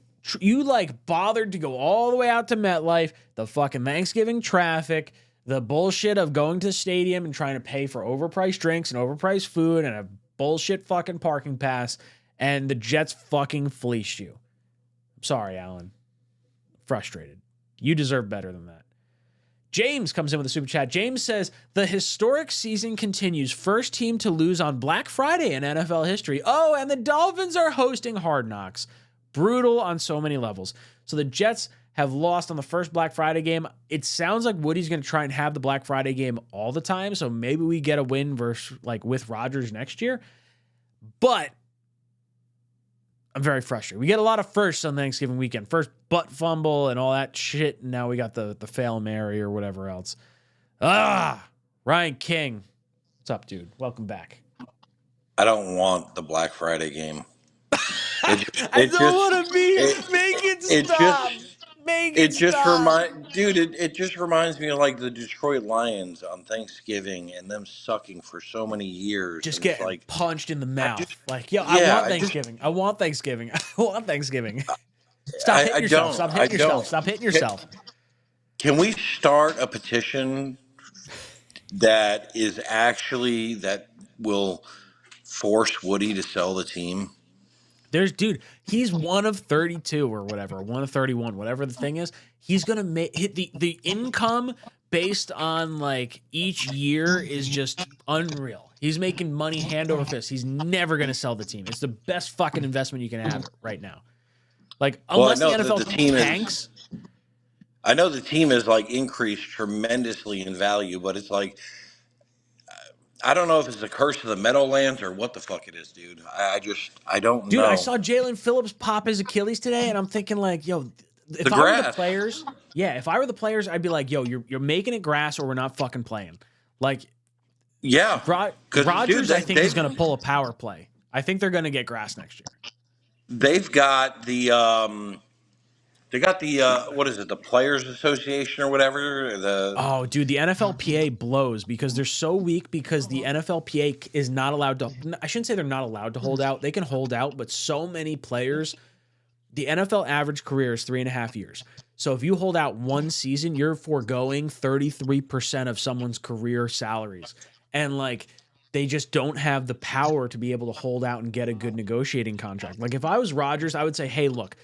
like bothered to go all the way out to MetLife, the fucking Thanksgiving traffic, the bullshit of going to the stadium and trying to pay for overpriced drinks and overpriced food and a bullshit fucking parking pass, and the Jets fucking fleeced you. I'm sorry, Alan. Frustrated. You deserve better than that. James comes in with a super chat. James says, the historic season continues. First team to lose on Black Friday in NFL history. Oh, and the Dolphins are hosting Hard Knocks. Brutal on so many levels. So the Jets have lost on the first Black Friday game. It sounds like Woody's going to try and have the Black Friday game all the time. So maybe we get a win with Rodgers next year. But I'm very frustrated. We get a lot of firsts on Thanksgiving weekend. First butt fumble and all that shit. And now we got the Fail Mary or whatever else. Ryan King. What's up, dude? Welcome back. I don't want the Black Friday game. It just, I it don't just, want to be. it, Make it it stop. just, Make it it just stop. it just reminds me of like the Detroit Lions on Thanksgiving and them sucking for so many years, Just and it's getting like, punched in the I just, mouth. Like, yo, I yeah, want Thanksgiving. I want Thanksgiving. I want Thanksgiving. Stop I, hitting I yourself. don't, Stop I hitting yourself. don't. Stop hitting Can, yourself. can we start a petition that is actually that will force Woody to sell the team? Dude, he's one of 32 or whatever, one of 31, whatever the thing is. He's gonna make hit the income based on like each year is just unreal. He's making money hand over fist. He's never gonna sell the team. It's the best fucking investment you can have right now. Like, Well, I unless the know that NFL the team is. tanks, I know the team is like increased tremendously in value, but it's like I don't know if it's the curse of the Meadowlands or what the fuck it is, dude. I don't dude, I know. saw Jalen Phillips pop his Achilles today, and I'm thinking like, yo, The if I were the grass, players, yeah, if I were the players, I'd be like, yo, you're making it grass or we're not fucking playing. Like yeah, because dude, Rodgers, I think is going to pull a power play. I think they're going to get grass next year. they've got the they got the what is it, the Players Association or whatever. The Oh, dude, the NFLPA blows because they're so weak because the NFLPA is not allowed to. I shouldn't say they're not allowed to hold out. They can hold out, but so many players, the NFL average career is 3.5 years. So if you hold out one season, you're foregoing 33% of someone's career salaries. And like, they just don't have the power to be able to hold out and get a good negotiating contract. Like if I was Rodgers, I would say, hey, look,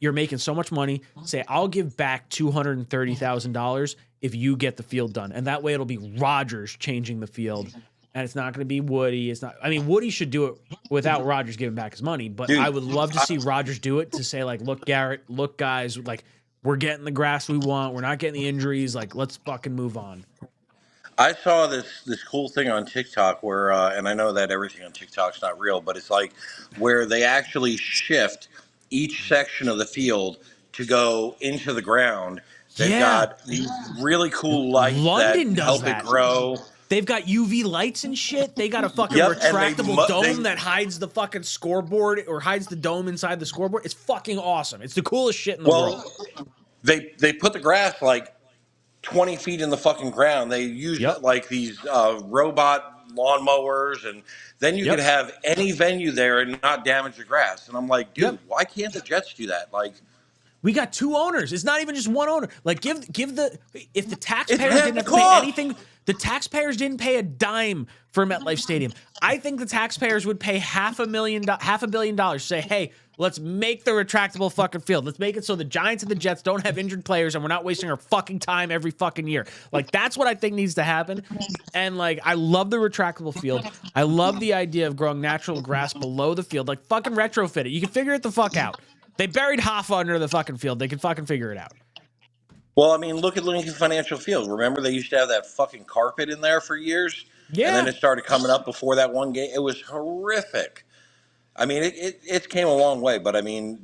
you're making so much money. Say, I'll give back $230,000 if you get the field done. And that way it'll be Rodgers changing the field. And it's not going to be Woody. It's not, I mean, Woody should do it without Rodgers giving back his money, but I dude, would love to see Rodgers do it to say, like, look, Garrett, look, guys, like, we're getting the grass we want. We're not getting the injuries. Like, let's fucking move on. I saw this cool thing on TikTok where, and I know that everything on TikTok's not real, but it's like where they actually shift each section of the field to go into the ground. They've Yeah. got these really cool lights that London does help it that. grow. They've got UV lights and shit. They got a fucking Yep, and retractable they dome that hides the fucking scoreboard or hides the dome inside the scoreboard. It's fucking awesome. It's the coolest shit in the world. well, they put the grass like 20 feet in the fucking ground. They used Yep. like these robot lawnmowers, and then you could Yep. have any venue there and not damage the grass. And I'm like, dude, Yep. why can't the Jets do that? Like, We got two owners. It's not even just one owner. Like give the if the it's taxpayers half didn't the have to pay cost. anything, the taxpayers didn't pay a dime for MetLife Stadium. I think the taxpayers would pay $500 million to say, hey, let's make the retractable fucking field. Let's make it so the Giants and the Jets don't have injured players and we're not wasting our fucking time every fucking year. Like that's what I think needs to happen. And like I love the retractable field. I love the idea of growing natural grass below the field. Like fucking retrofit it. You can figure it the fuck out. They buried Hoffa under the fucking field. They can fucking figure it out. Well, I mean, look at Lincoln Financial Field. Remember they used to have that fucking carpet in there for years? And then Yeah. it started coming up before that one game. It was horrific. I mean, it came a long way, but I mean,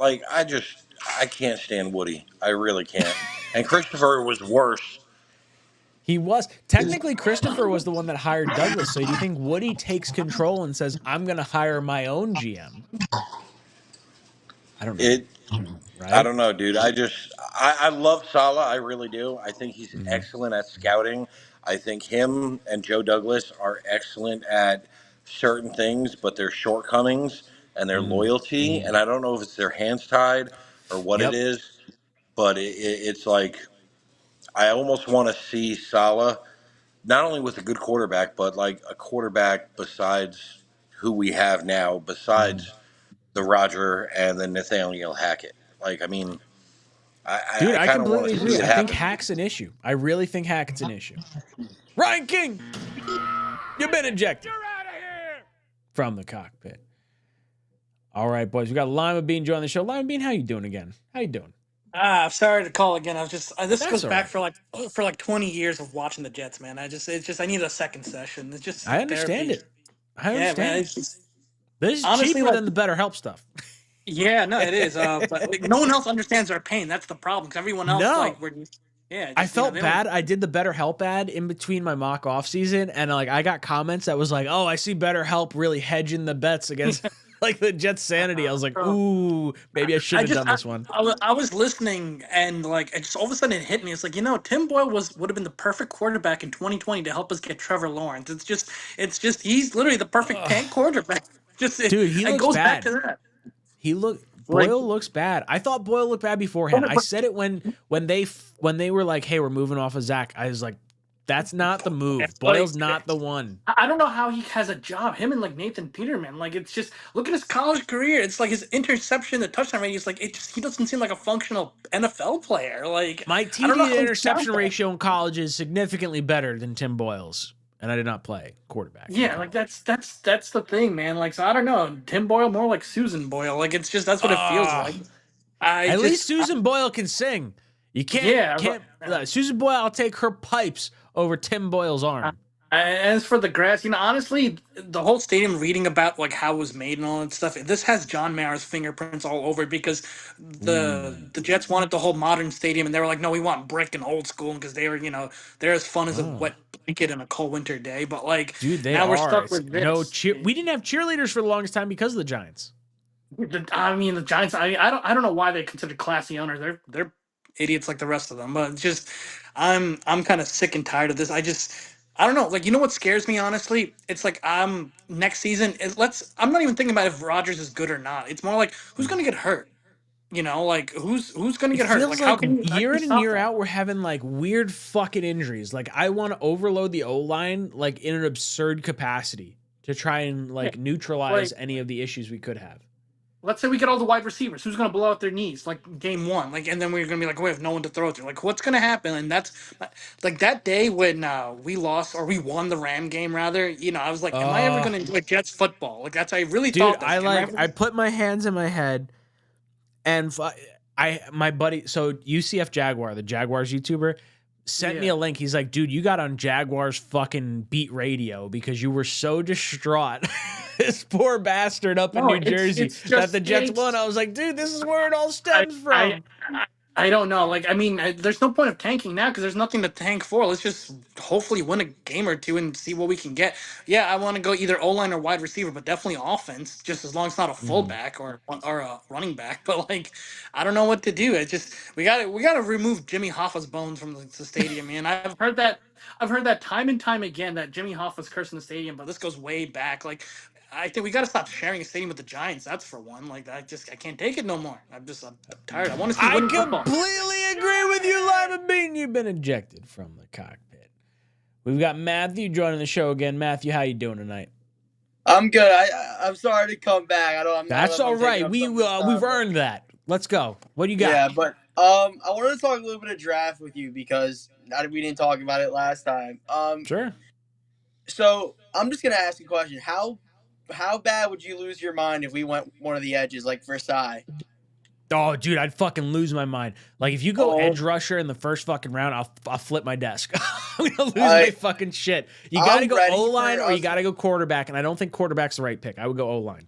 I can't stand Woody. I really can't. And Christopher was worse. He was. Technically, Christopher was the one that hired Douglas. So do you think Woody takes control and says, I'm going to hire my own GM? I don't know. It I Right? don't know, dude. I love Salah. I really do. I think he's Mm-hmm. excellent at scouting. I think him and Joe Douglas are excellent at certain things, but their shortcomings and their loyalty. And I don't know if it's their hands tied or what it Yep. is, but it's like I almost want to see Salah not only with a good quarterback, but like a quarterback besides who we have now, besides the Roger and the Nathaniel Hackett. Like, I mean, Dude, I I kind of want completely to see agree. it I think happen. Hack's an issue. I really think Hackett's an issue. Ryan King, you've been ejected. You're out of here. From the cockpit. All right, boys. We got Lima Bean joining the show. Lima Bean, how you doing again? How you doing? Sorry to call again. I was just this That's goes all back right. for like 20 years of watching the Jets, man. I need a second session. It's just I understand therapy. it. I Yeah, man. understand. It's just This is honestly cheaper like than the BetterHelp stuff. yeah, no, it is. But like, no one else understands our pain. That's the problem. Because everyone else No. like we're yeah, I just felt they don't. bad. I did the BetterHelp ad in between my mock off season, and like I got comments that was like, "Oh, I see BetterHelp really hedging the bets against." like the Jets sanity. I was like, ooh, maybe I shouldn't have done this one. I was listening and like it just all of a sudden it hit me. It's like, Tim Boyle would have been the perfect quarterback in 2020 to help us get Trevor Lawrence. It's just he's literally the perfect Ugh. tank quarterback. Dude, he It looks goes back bad. to that. Like Boyle looks bad. I thought Boyle looked bad beforehand. I said it when they were like, "Hey, we're moving off of Zach." I was like, "That's not the move. it's like Boyle's not the one." I don't know how he has a job. Him and like Nathan Peterman. Like it's just look at his college career. It's like his interception, the touchdown rate. It's like he doesn't seem like a functional NFL player. Like My I don't TD know to how he's got interception that. ratio in college is significantly better than Tim Boyle's, and I did not play quarterback in Yeah, like college. that's the thing, man. Like so I don't know. Tim Boyle more like Susan Boyle. Like it's just that's what it feels Ah, like. I at least just Susan Boyle can sing. You yeah. can't Susan Boyle. I'll take her pipes over Tim Boyle's arm. As for the grass, honestly, the whole stadium reading about like how it was made and all that stuff. This has John Mara's fingerprints all over it because Ooh. the Jets wanted the whole modern stadium, and they were like, no, we want brick and old school because they were they're as fun as a Oh. wet blanket in a cold winter day. But like Dude, they now we're are. stuck It's with no this. cheer. We didn't have cheerleaders for the longest time because of the Giants. I mean, the Giants. I don't know why they consider classy owners. They're idiots like the rest of them. But it's just, I'm kind of sick and tired of this. I don't know. Like, what scares me honestly? It's like next season. I'm not even thinking about if Rodgers is good or not. It's more like who's going to get hurt. Like who's going to It get hurt? feels Like how like can year you in and stop year that? out, we're having like weird fucking injuries. Like I want to overload the O line like in an absurd capacity to try and Yeah. like neutralize Like any of the issues we could have. let's say we get all the wide receivers. Who's going to blow out their knees like game one? Like, and then we're going to be like, we have no one to throw to. Like, what's going to happen? And that's like that day when we lost or we won the Ram game, rather. I was like, am I ever Uh, going to enjoy Jets football? Like, I really dude, thought that. Like, am I ever? I put my hands in my head and my buddy, so UCF Jaguar, the Jaguars YouTuber, sent me Yeah. a link. He's like, dude, you got on Jaguars fucking beat radio because you were so distraught. This poor bastard up in No, New it's Jersey it's that the just Jets won. it's I was like, dude, this is where it all I stems I from. I don't know. Like, I mean, there's no point of tanking now because there's nothing to tank for. Let's just hopefully win a game or two and see what we can get. Yeah, I want to go either O line or wide receiver, but definitely offense. Just as long as it's not a Mhm. fullback or a running back. But like, I don't know what to do. It's just we gotta remove Jimmy Hoffa's bones from the stadium, man. I've heard that time and time again that Jimmy Hoffa's cursing the stadium, but this goes way back. Like, I think we got to stop sharing a stadium with the Giants. That's for one. Like, I can't take it no more. I'm tired. I want to see I winning football. completely agree with you, Lima Bean. You've been ejected from the cockpit. We've got Matthew joining the show again. Matthew, how you doing tonight? I'm good. I'm sorry to come back. I don't know That's if all I'm taking right. up some of this We've time, but earned that. Let's go. What do you got? yeah, but I wanted to talk a little bit of draft with you because we didn't talk about it last time. Sure. So I'm just gonna ask you a question. How bad would you lose your mind if we went one of the edges like Versailles? Oh, dude, I'd fucking lose my mind. Like, if you go Oh, edge rusher in the first fucking round, I'll flip my desk. I'm gonna lose my I fucking shit. You gotta I'm go ready O line for or you us. gotta go quarterback, and I don't think quarterback's the right pick. I would go O line.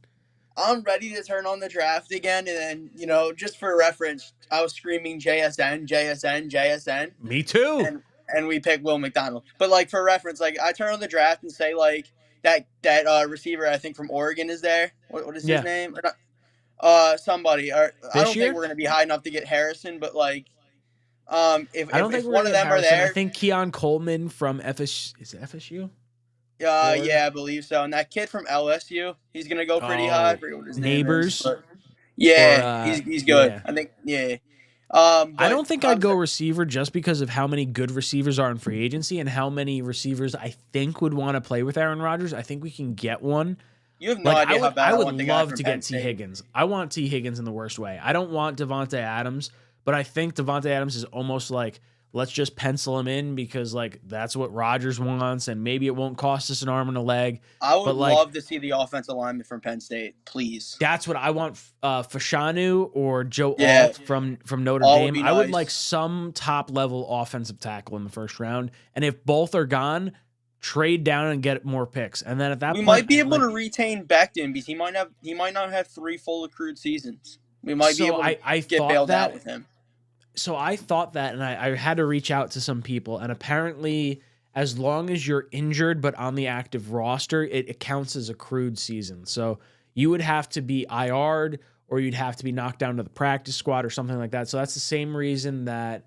I'm ready to turn on the draft again, and then just for reference, I was screaming JSN, JSN, JSN, Me too. and we picked Will McDonald. But like for reference, like I turn on the draft and say like that receiver I think from Oregon is there. What is his Yeah. name? Or not, somebody. Or I This don't think year, we're gonna be high enough to get Harrison, but like I don't think if we're one gonna of get them are Harrison. I there, think Keon Coleman from FS is it FSU? Florida. yeah, I believe so. And that kid from LSU, he's gonna go pretty high. I Oh, forget what his name is, neighbors but or yeah, he's good. yeah. I think yeah. I But don't think I'd go receiver just because of how many good receivers are in free agency and how many receivers I think would want to play with Aaron Rodgers. I think we can get one. you have no Like idea how bad I I would want the guy love from to Penn get T State. Higgins. I want T Higgins in the worst way. I don't want Devonte Adams, but I think Devonte Adams is almost like let's just pencil him in because like that's what Rodgers wants, and maybe it won't cost us an arm and a leg. I would But like love to see the offensive lineman from Penn State, please. that's what I want. Fashanu or Joe Yeah, Alt from Notre all would Dame. be I would nice. like some top level offensive tackle in the first round, and if both are gone, trade down and get more picks. And then at that We point, might be able like, to retain Becton because he might not have 3 full accrued seasons. We might be so able to I get thought bailed out that. with him. So I thought that, and I had to reach out to some people, and apparently, as long as you're injured but on the active roster, it counts as accrued season. So you would have to be IR'd or you'd have to be knocked down to the practice squad or something like that. So that's the same reason that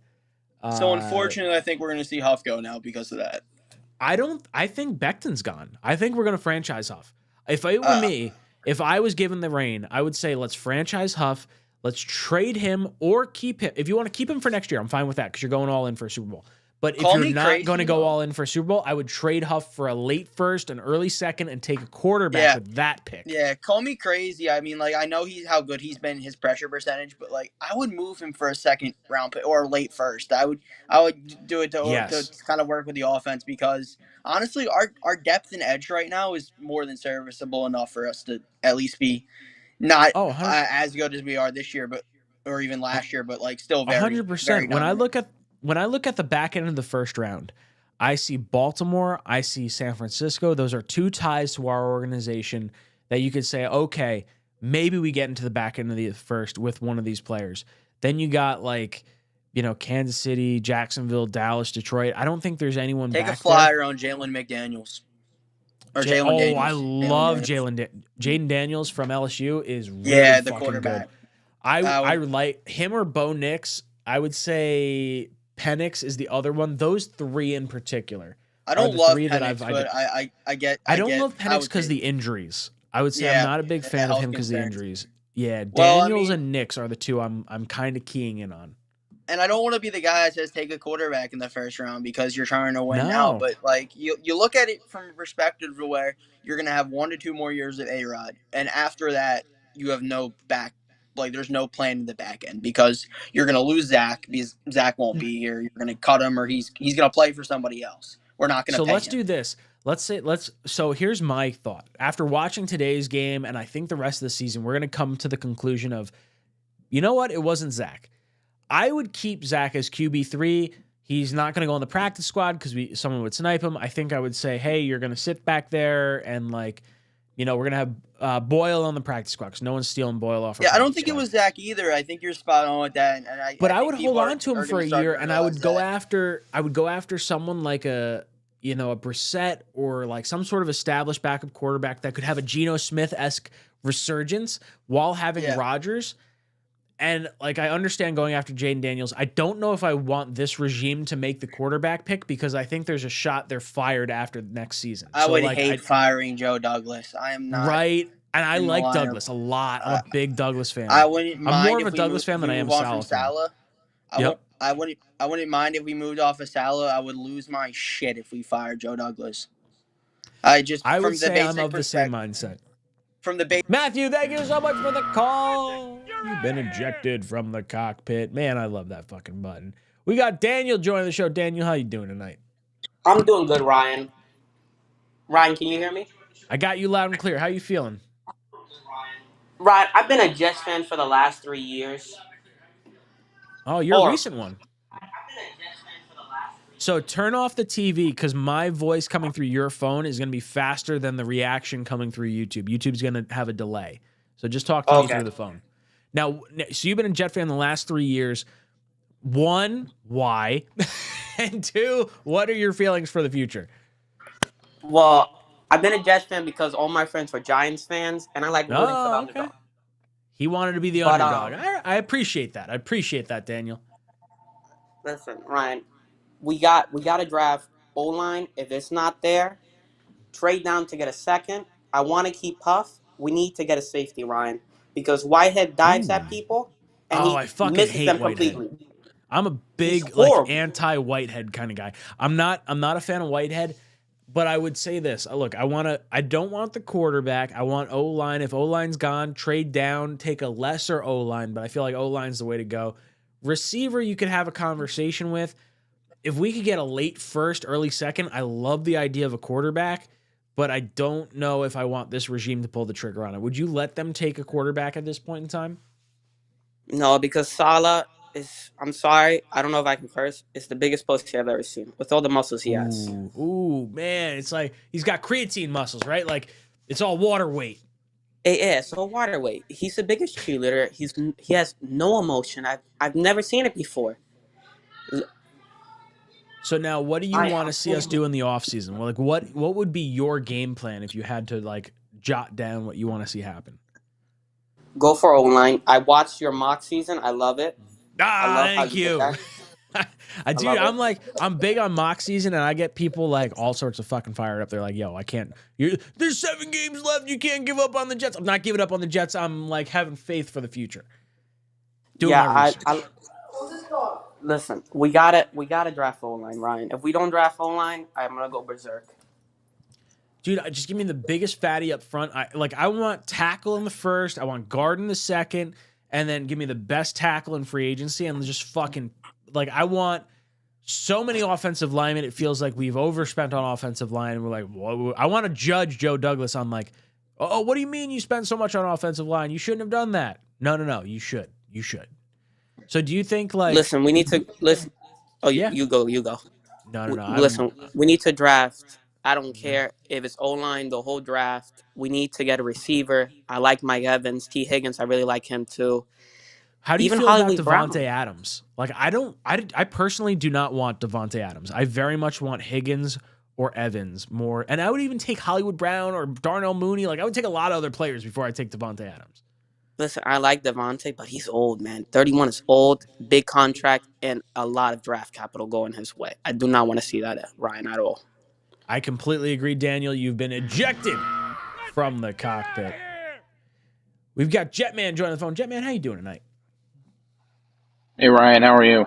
So unfortunately, I think we're going to see Huff go now because of that. I think Becton's gone. I think we're going to franchise Huff. If it were Uh, me, if I was given the reign, I would say let's franchise Huff. Let's trade him or keep him. If you want to keep him for next year, I'm fine with that because you're going all in for a Super Bowl. But if Call you're me not crazy, going to go though. all in for a Super Bowl, I would trade Huff for a late first, an early second, and take a quarterback with that pick. Yeah, call me crazy. I mean, like, I know how good he's been, his pressure percentage, but like, I would move him for a second round pick or late first. I would do it to kind of work with the offense because honestly, our depth and edge right now is more than serviceable enough for us to at least be not as good as we are this year, or even last year, but like still very, very 100%. dominant. When I look at the back end of the first round, I see Baltimore, I see San Francisco. Those are two ties to our organization that you could say, okay, maybe we get into the back end of the first with one of these players. Then you got like, Kansas City, Jacksonville, Dallas, Detroit. I don't think there's anyone Take back a flyer on Jalen McDaniels. Or Jalen Daniels. I love Jaden Daniels from LSU is really the fucking quarterback. good. I would like him or Bo Nix. I would say Penix is the other one. Those three in particular. I don't love Penix, but I get. I don't love Penix because the injuries. I would say I'm not a big fan of him because the injuries. Yeah, Daniels and Nix are the two I'm kind of keying in on. And I don't want to be the guy that says take a quarterback in the first round because you're trying to win now. But like you look at it from a perspective where you're gonna have 1 to 2 more years of A-Rod, and after that you have no back. Like there's no plan in the back end because you're gonna lose Zach because Zach won't be here. You're gonna cut him or he's gonna play for somebody else. We're not gonna. So pay let's him. do this. So here's my thought. After watching today's game, and I think the rest of the season, we're gonna come to the conclusion of, you know what? It wasn't Zach. I would keep Zach as QB3. He's not going to go on the practice squad because someone would snipe him. I think I would say, hey, you're going to sit back there and we're going to have Boyle on the practice squad because no one's stealing Boyle off. Yeah, I don't think it was Zach either. I think you're spot on with that. And I would hold on to him for a year, and I would go after someone like a Brissett or like some sort of established backup quarterback that could have a Geno Smith-esque resurgence while having Rodgers. And like I understand going after Jaden Daniels. I don't know if I want this regime to make the quarterback pick because I think there's a shot they're fired after next season. I would hate firing Joe Douglas. I am not right, and I like Douglas a lot. I'm a big Douglas fan. I wouldn't mind. I'm more of a Douglas fan than I am a Saleh fan. I wouldn't mind if we moved off of Saleh. I would lose my shit if we fired Joe Douglas. I would say I'm of the same mindset. From the Matthew, thank you so much for the call. You've been ejected from the cockpit. Man, I love that fucking button. We got Daniel joining the show. Daniel, how you doing tonight? I'm doing good, Ryan. Ryan, can you hear me? I got you loud and clear. How you feeling? Ryan, I've been a Jets fan for the last 3 years. Oh, you're a recent one. So turn off the TV because my voice coming through your phone is going to be faster than the reaction coming through YouTube. YouTube's going to have a delay. So just talk to me through the phone. Now, so you've been a Jet fan the last 3 years. 1, why? And 2, what are your feelings for the future? Well, I've been a Jets fan because all my friends were Giants fans, and I like rooting for the underdog. He wanted to be the underdog. I appreciate that. I appreciate that, Daniel. Listen, Ryan, we got to draft O-line. If it's not there, trade down to get a second. I want to keep Huff. We need to get a safety, Ryan, because Whitehead dives at people, and he misses them completely. I'm a big anti-Whitehead kind of guy. I'm not a fan of Whitehead, but I would say this. Look, I don't want the quarterback. I want O-line. If O-line's gone, trade down, take a lesser O-line, but I feel like O-line's the way to go. Receiver you could have a conversation with. If we could get a late first, early second, I love the idea of a quarterback, but I don't know if I want this regime to pull the trigger on it. Would you let them take a quarterback at this point in time? No, because Saleh is, I'm sorry, I don't know if I can curse, it's the biggest pussy I've ever seen, with all the muscles he has. Ooh, man, it's like he's got creatine muscles, right? Like, it's all water weight. Yeah, so water weight. He's the biggest cheerleader. He has no emotion. I've never seen it before. So now, what do you want to see us do in the offseason? Well, like, what would be your game plan if you had to like jot down what you want to see happen. Go for O-line. I watched your mock season. I love it. I love how Thank you did you. that. I Dude, love it. I'm big on mock season, and I get people like all sorts of fucking fired up. They're like, yo, I can't. There's 7 games left. You can't give up on the Jets. I'm not giving up on the Jets. I'm like having faith for the future. Doing my research. Listen, we gotta draft O-line, Ryan. If we don't draft O-line, I'm gonna go berserk. Dude, just give me the biggest fatty up front. I want tackle in the first. I want guard in the second, and then give me the best tackle in free agency, and just fucking I want so many offensive linemen. It feels like we've overspent on offensive line. We're like, whoa, I want to judge Joe Douglas on oh, what do you mean you spent so much on offensive line? You shouldn't have done that. No, you should. So do you think listen? We need to listen. Oh, yeah. you go. No. Listen, we need to draft. I don't care if it's O-line the whole draft. We need to get a receiver. I like Mike Evans, T. Higgins. I really like him too. How do you Even feel about Hollywood Brown. Devontae Adams? I personally do not want Devontae Adams. I very much want Higgins or Evans more. And I would even take Hollywood Brown or Darnell Mooney. I would take a lot of other players before I take Devontae Adams. Listen, I like Devontae, but he's old, man. 31 is old, big contract, and a lot of draft capital going his way. I do not want to see that, Ryan, at all. I completely agree, Daniel. You've been ejected from the cockpit. We've got Jetman joining the phone. Jetman, how you doing tonight? Hey, Ryan, how are you?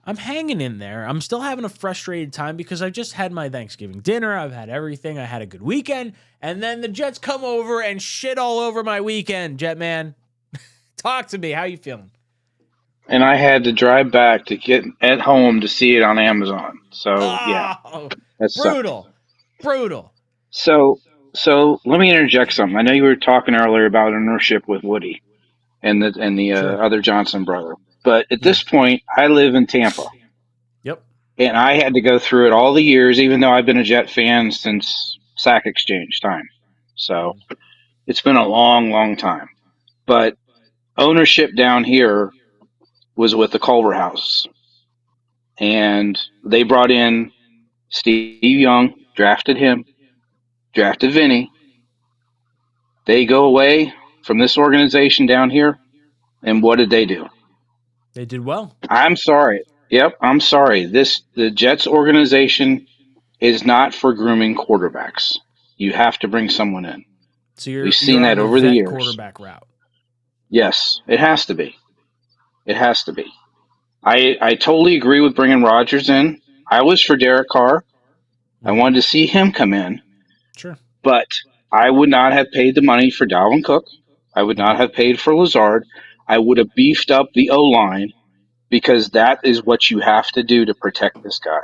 I'm hanging in there. I'm still having a frustrated time because I've just had my Thanksgiving dinner. I've had everything. I had a good weekend. And then the Jets come over and shit all over my weekend, Jetman. Talk to me. How you feeling? And I had to drive back to get at home to see it on Amazon. So, yeah, that's brutal. So let me interject something. I know you were talking earlier about ownership with Woody and the Sure. other Johnson brother. But at this point, I live in Tampa. Yep. And I had to go through it all the years, even though I've been a Jet fan since Sack Exchange time. So it's been a long, long time. But ownership down here was with the Culver House. And they brought in Steve Young, drafted him, drafted Vinny. They go away from this organization down here, and what did they do? They did well. I'm sorry. Yep, I'm sorry. The Jets organization is not for grooming quarterbacks. You have to bring someone in. So we've seen that over the years. Quarterback route. Yes, it has to be. It has to be. I totally agree with bringing Rodgers in. I was for Derek Carr. I wanted to see him come in. Sure. But I would not have paid the money for Dalvin Cook. I would not have paid for Lazard. I would have beefed up the O-line because that is what you have to do to protect this guy.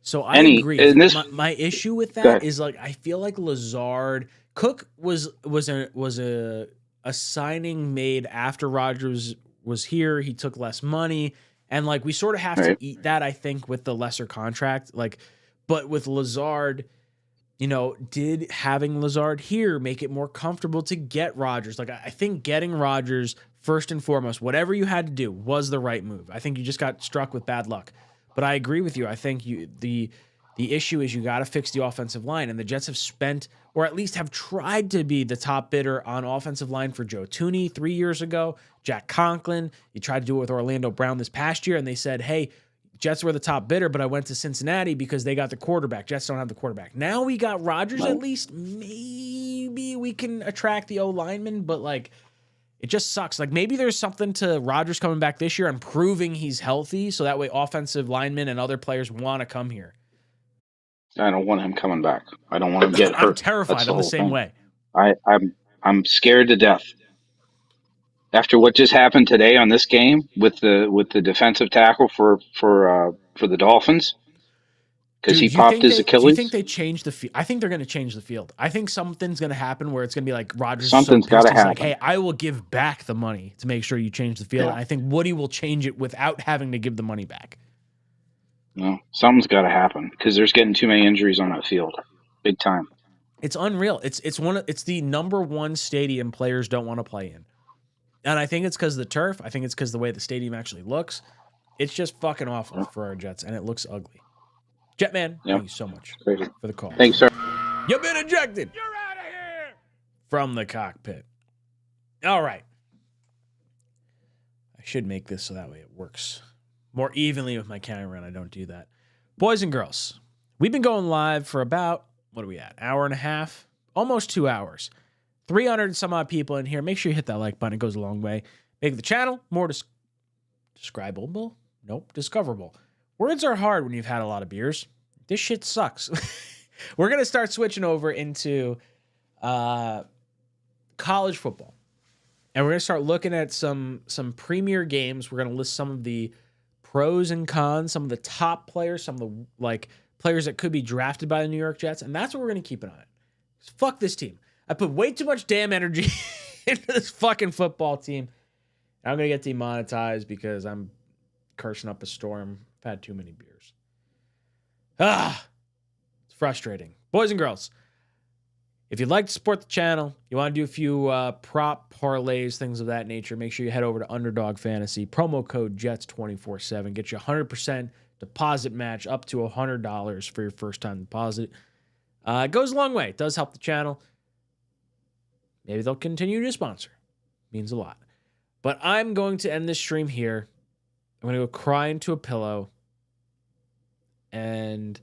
So I agree. My issue with that is I feel like Lazard Cook was a signing made after Rodgers was here. He took less money, and we sort of have to eat that. I think with the lesser contract, but with Lazard, did having Lazard here make it more comfortable to get Rodgers? I think getting Rodgers first and foremost, whatever you had to do, was the right move. I think you just got struck with bad luck. But I agree with you. I think the issue is you got to fix the offensive line, and the Jets have spent, or at least have tried to be, the top bidder on offensive line for Joe Tooney 3 years ago, Jack Conklin. You tried to do it with Orlando Brown this past year, and they said, hey, Jets were the top bidder, but I went to Cincinnati because they got the quarterback. Jets don't have the quarterback. Now we got Rodgers at least. Maybe we can attract the O-lineman, but it just sucks. Maybe there's something to Rodgers coming back this year and proving he's healthy, so that way offensive linemen and other players want to come here. I don't want him coming back. I don't want him to get hurt. I'm terrified. I'm the same way. I'm scared to death. After what just happened today on this game with the defensive tackle for the Dolphins, because he popped his Achilles. Do you think they changed the field? I think they're going to change the field. I think something's going to happen where it's going to be Rodgers. Something's got to happen. Hey, I will give back the money to make sure you change the field. Yeah. And I think Woody will change it without having to give the money back. No, something's got to happen because there's getting too many injuries on that field, big time. It's unreal. It's the number one stadium players don't want to play in, and I think it's because of the turf. I think it's because the way the stadium actually looks. It's just fucking awful for our Jets, and it looks ugly. Jetman, thank you so much for the call. Thanks, sir. You've been ejected. You're out of here. from the cockpit. All right. I should make this so that way it works more evenly with my camera, and I don't do that. Boys and girls, we've been going live for about, what are we at? Hour and a half? Almost 2 hours. 300 and some odd people in here. Make sure you hit that like button. It goes a long way. Make the channel more describable? Nope, discoverable. Words are hard when you've had a lot of beers. This shit sucks. We're going to start switching over into college football. And we're going to start looking at some premier games. We're going to list some of the pros and cons, some of the top players, some of the players that could be drafted by the New York Jets. And that's what we're going to keep an eye on. Fuck this team. I put way too much damn energy into this fucking football team. I'm going to get demonetized because I'm cursing up a storm. I've had too many beers. It's frustrating. Boys and girls, if you'd like to support the channel, you want to do a few prop parlays, things of that nature, make sure you head over to Underdog Fantasy. Promo code JETS247. Get you 100% deposit match up to $100 for your first time deposit. It goes a long way. It does help the channel. Maybe they'll continue to sponsor. Means a lot. But I'm going to end this stream here. I'm going to go cry into a pillow and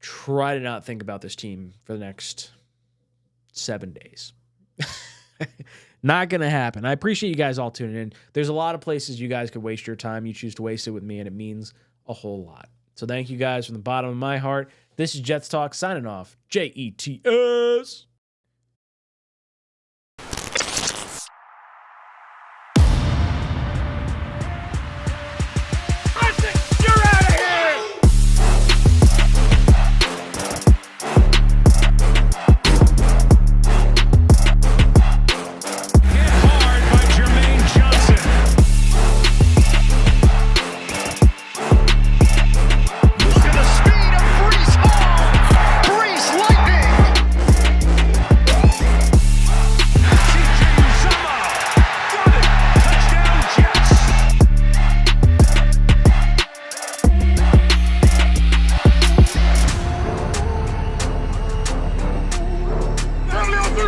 try to not think about this team for the next 7 days. Not going to happen. I appreciate you guys all tuning in. There's a lot of places you guys could waste your time. You choose to waste it with me, and it means a whole lot. So thank you guys from the bottom of my heart. This is Jets Talk signing off. JETS.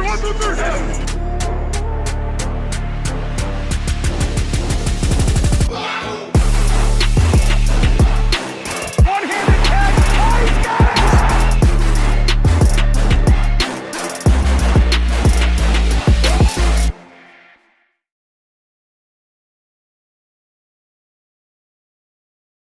One, two, three.